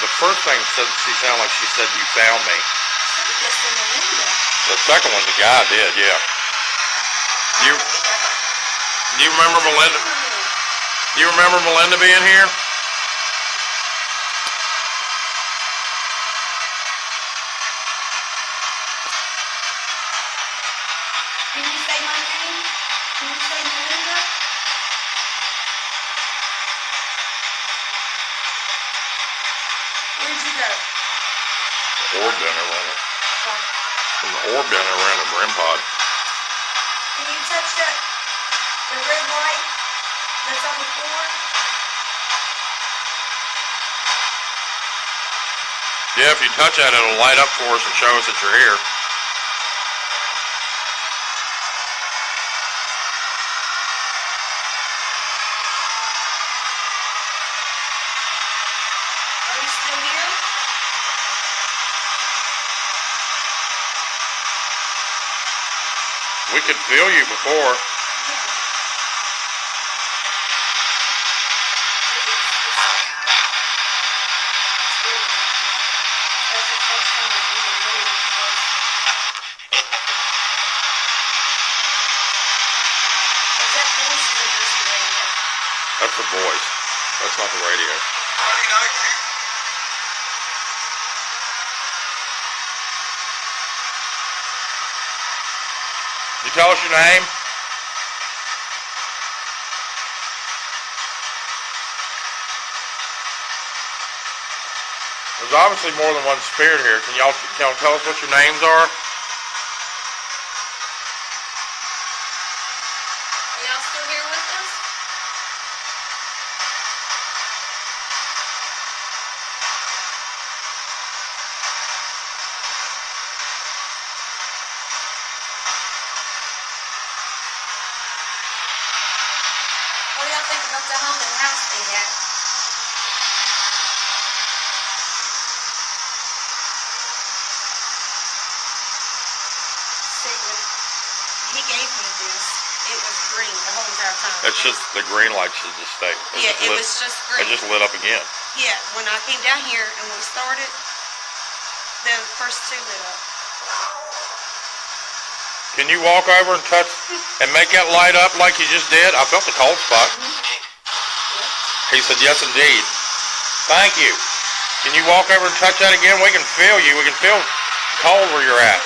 The first thing she sounded like she said, you found me. That's in the window. The second one, the guy did, yeah. You Do you remember Melinda? Do you remember Melinda being here? Can you say my name? Can you say Melinda? Where'd you go? The orb down there ran From the orb down there ran a REM pod. Can you touch that? The red light that's on the floor? Yeah, if you touch that, it'll light up for us and show us that you're here. Are you still here? We could feel you before. That's the voice. That's not the radio. You tell us your name? There's obviously more than one spirit here. Can y'all tell us what your names are? Are y'all still here with us? What do y'all think about the haunted house they had? See, when he gave me this, it was green the whole entire time. It's just the green light should just stay. Yeah, it was just green. It just lit up again. Yeah, when I came down here and we started, the first two lit up. Can you walk over and touch and make that light up like you just did? I felt the cold spot. He said, yes, indeed. Thank you. Can you walk over and touch that again? We can feel you. We can feel cold where you're at.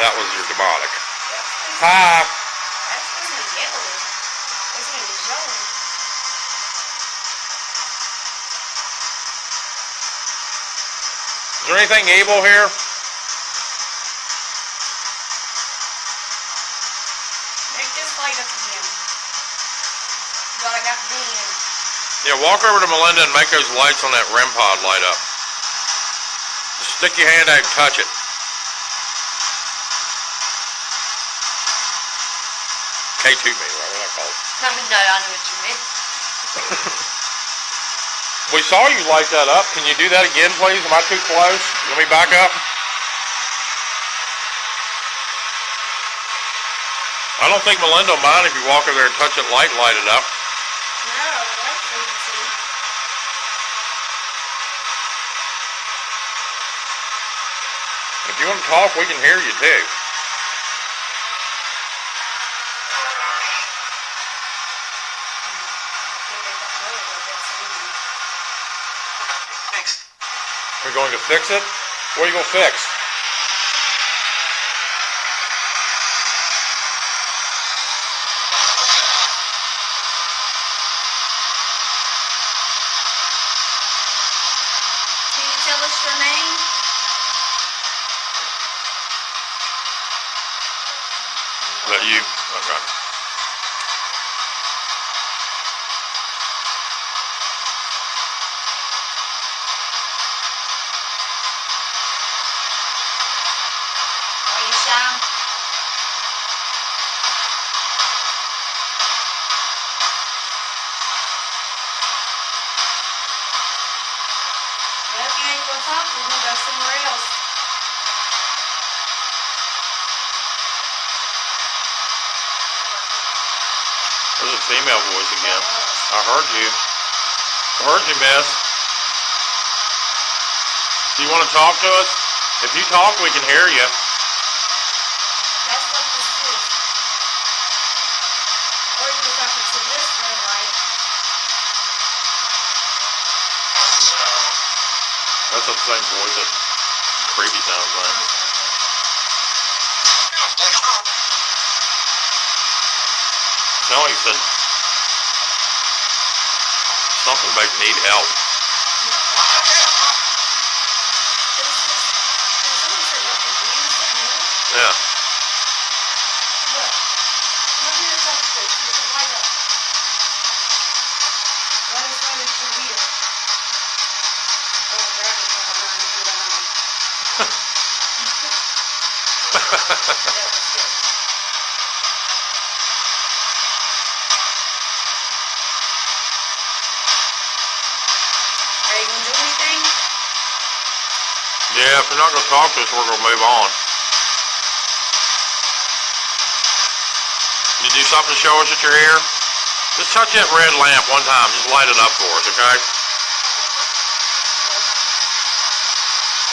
That was your demonic. Hi. That's supposed to be yelling. That's when he's yelling. Is there anything evil here? Make this light up again. But I got me in. Yeah, walk over to Melinda and make those lights on that REM pod light up. Just stick your hand out and touch it. K2 me, right? What I call it. No, I know what you meant. We saw you light that up. Can you do that again, please? Am I too close? Let me back up. I don't think Melinda will mind if you walk over there and touch that light and light it up. No, that's easy. If you want to talk, we can hear you too. We're going to fix it? What are you going to fix? Can you tell us your name? Is that you? Okay. Are you shy? Well, if you ain't gonna talk, we're gonna go somewhere else. There's a female voice again. I heard you. I heard you, miss. Do you want to talk to us? If you talk, we can hear you. That's what this is. that's the same voice, that creepy sounds like. Sound like he said something about need help. Yeah. Yeah, if you're not going to talk to us, we're going to move on. You do something to show us that you're here? Just touch that red lamp one time. Just light it up for us, okay?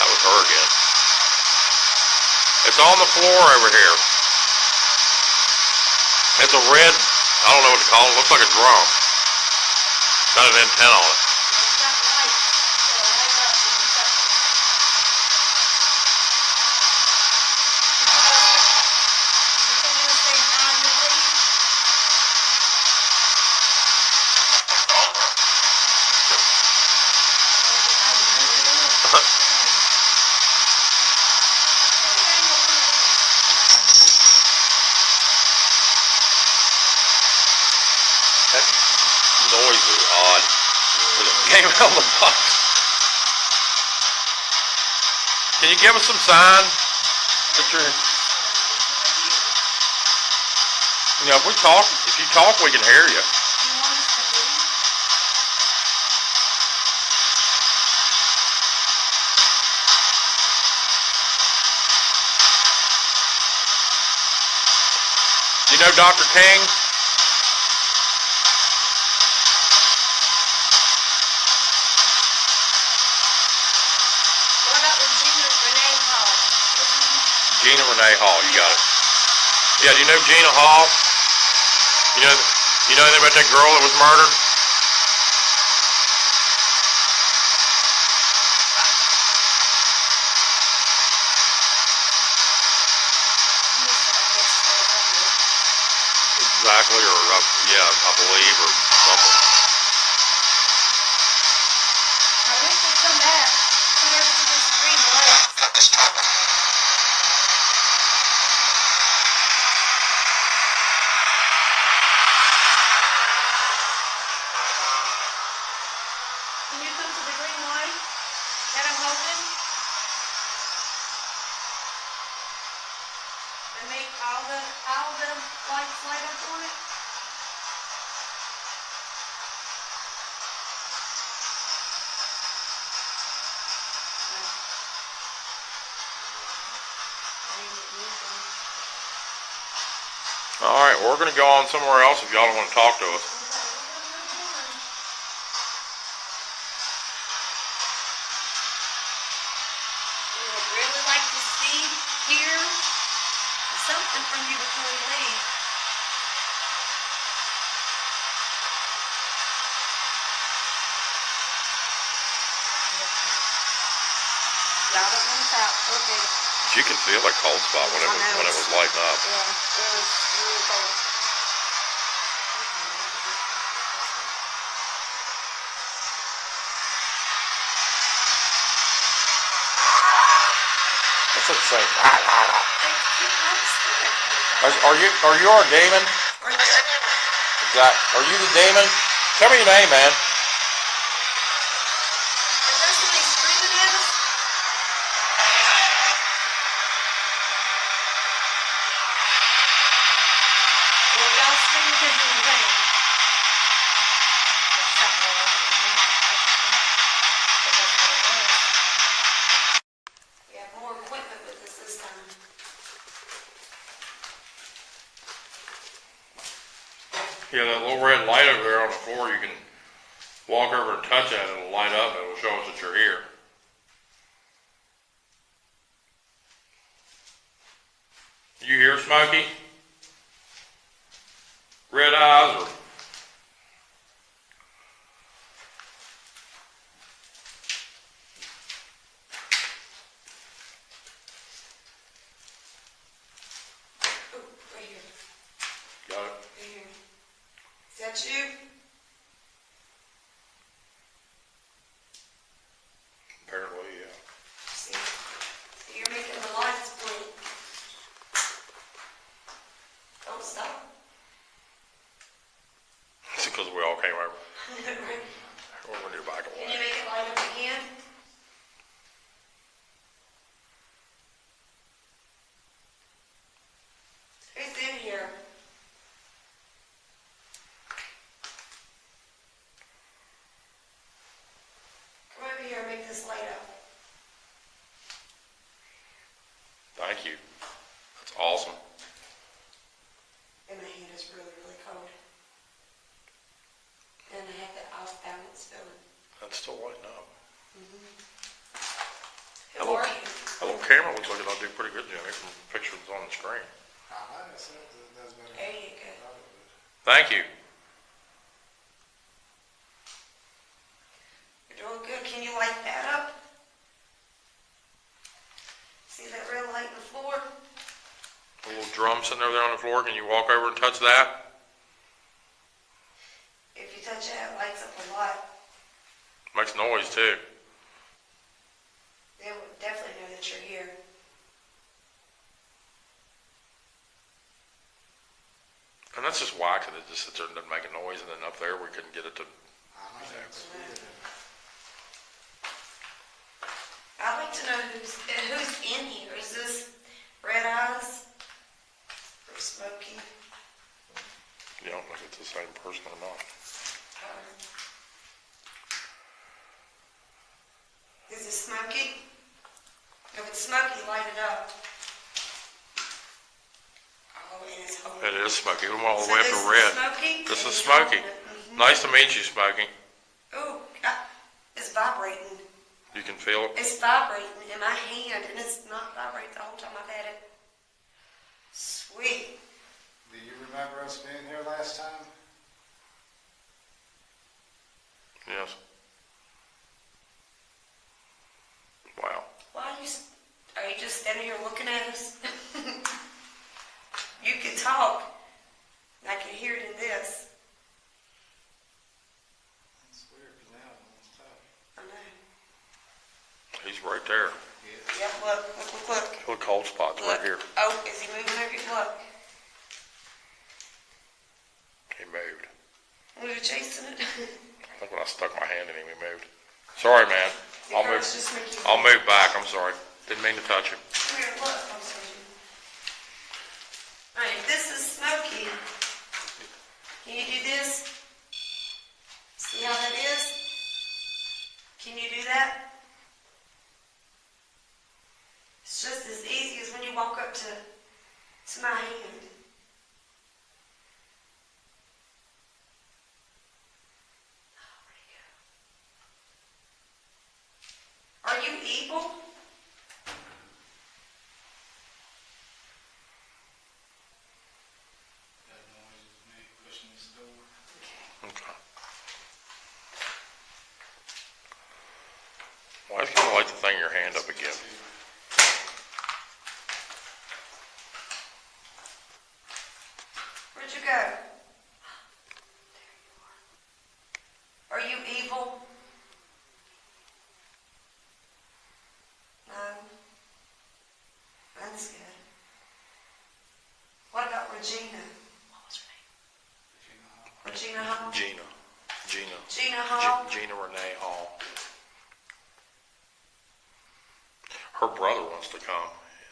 That was her again. It's on the floor over here. It's a red, I don't know what to call it. Looks like a drum. Got an antenna on it. Noise is odd. It came out of the box. Can you give us some sign that you're... You know, if you talk, we can hear you. Do you know Dr. King? Gina Renee Hall, you got it. Yeah, do you know Gina Hall? You know anything about that girl that was murdered? Exactly, or yeah, I believe, or something. I wish they'd come back. Come over to this green light. Can you come to the green light that I'm holding? And make all the lights light up on it? Alright, we're going to go on somewhere else if y'all don't want to talk to us. We would really like to see, hear something from you before we leave. Y'all don't want to talk. Okay. You can feel that cold spot when it was lighting up. Yeah, it was really cold. That's like saying, are you our demon? Are you the demon? Tell me your name, man. Is there somebody screaming at us? Well, y'all scream because you're in pain. There's something wrong with it. But that's what it was. We have more equipment with us this time. Yeah, that little red light over there on the floor, you can walk over and touch it, and it'll light up, and it'll show us that you're here. You here, Smokey? Red eyes, or... that you? Apparently, yeah. See, you're making the lights blink. Don't stop. It's because we all came over. Can Or when you're back you away. make it light up again? Who's in here? Come over here and make this light up. Thank you. That's awesome. And my hand is really, really cold. And I have that off-balance feeling. That's still lighting up. Who are you? That little camera looks like it'll do pretty good, Jimmy, from pictures on the screen. I said that that's better. There you go. Thank you. You're doing good. Can you light that up? See that red light on the floor? A little drum sitting over there on the floor. Can you walk over and touch that? If you touch it, it lights up a lot. Makes noise, too. They would definitely know that you're here. And that's just whack that it just sits there and doesn't make a noise, and then up there we couldn't get it to... I'd like to know who's in here. Is this Red Eyes or Smokey? You don't know if it's the same person or not. Is it Smokey? If it's Smokey, light it up. Oh, it is holy. It is Smokey. We went all the way up this to red. is Smokey? This is Smokey. Nice to meet you, Smokey. Oh, it's vibrating. You can feel it? It's vibrating in my hand, and it's not vibrating the whole time I've had it. Sweet. Do you remember us being here last time? Yes. Wow. Why are you just standing here looking at us? You can talk. I can hear it in this. It's weird because now it's tough. I know. He's right there. Yep, look. Look, cold spot's right Look. here. Oh, is he moving over? Look. He moved. We were chasing it. I think when I stuck my hand in him, he moved. Sorry, man. I'll move. I'll move back. I'm sorry. Didn't mean to touch him. Come here, look. I'm sorry. All right, this is Smokey. Can you do this? See how that is? Can you do that? It's just as easy as when you walk up to my hand. Are you evil? That noise is me pushing this door. Okay. Why is it kind of like the thing in your hand up again? Where'd you go? Are you evil? No. That's good. What about Regina? What was her name? Regina Hall? Gina. Gina Hall? Gina Renee Hall. Her brother wants to come.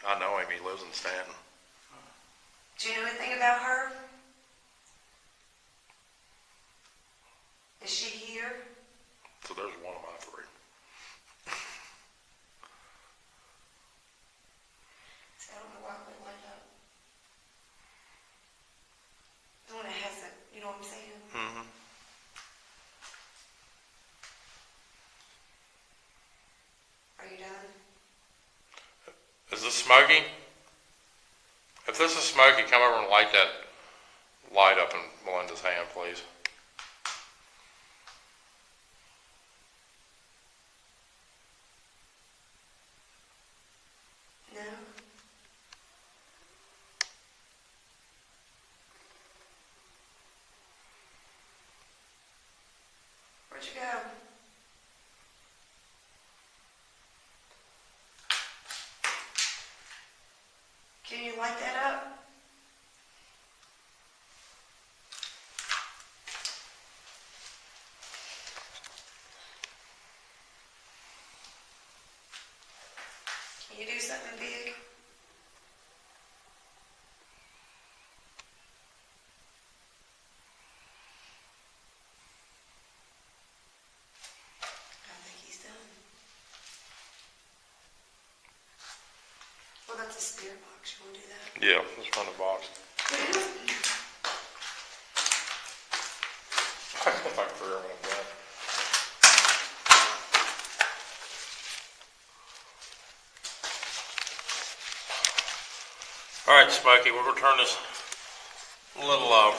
I know him. He lives in Stanton. Do you know anything about her? Is she here? So there's one of my three. See, I don't know why I would light up. The one that hasn't, you know what I'm saying? Mm-hmm. Are you done? Is this Smokey? If this is Smokey, come over and light that light up in Melinda's hand, please. No? Where'd you go? Can you light that up? Can you do something big? I think he's done. What about the spirit box? You want to do that? Yeah, let's find the box. I feel like we're on that. All right, Smokey, we're gonna turn this little white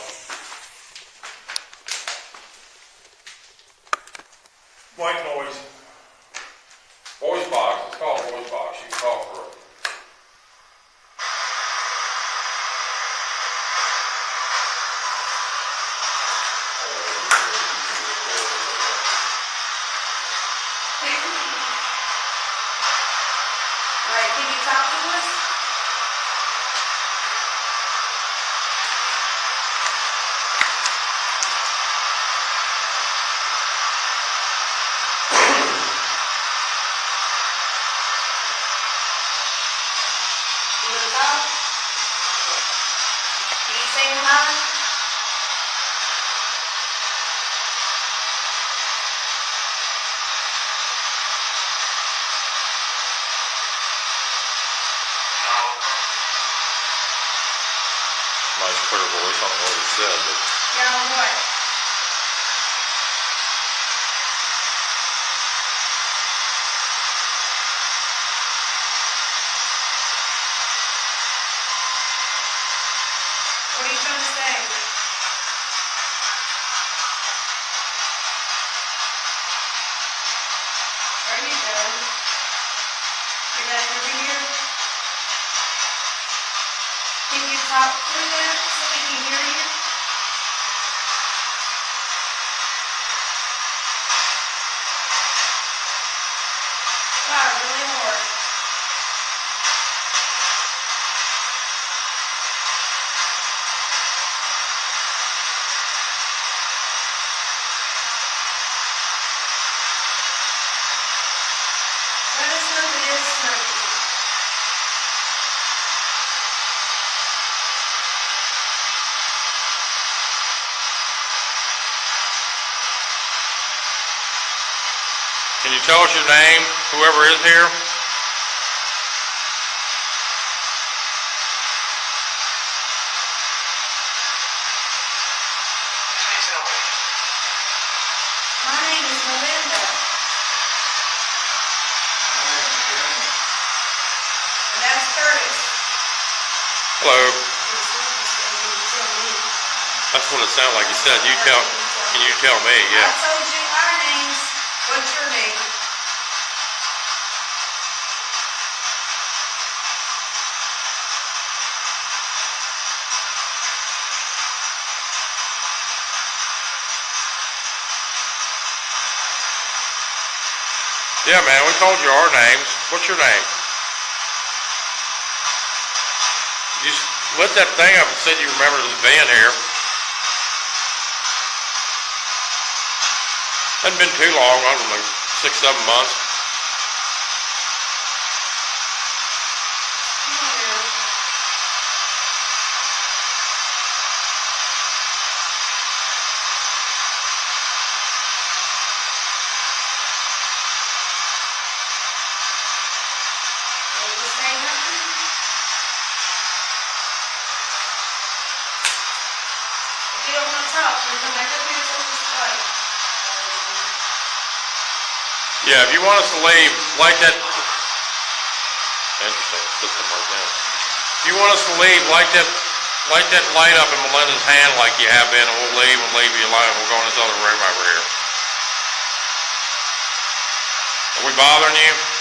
voice box. It's called a voice box. You can talk through it. Alright, can you talk to us? You wanna talk? Can you say hi? Nice clear voice. I don't know what he said, but Yeah, what? What are you trying to say? There you go. You're done over here? Can you talk through that so we can hear you? Wow, really hard. Let us know if it is smoky. can you tell us your name, whoever is here? My name is Melinda. And that's Curtis. Hello. That's what it sounded like. You said, can you tell me? I Yeah. told you our names. What's your name? Yeah, man, we told you our names. What's your name? You lit that thing up and said you remember this being here. Hasn't been too long, I don't know, 6, 7 months. Come on now. Will you say nothing? If you don't want to talk, then come back up here and tell us right. Yeah, if you want us to leave, light that. Interesting, system right now. If you want us to leave, light that light up in Melinda's hand like you have been, and we'll leave you alone. We'll go in this other room over here. Are we bothering you?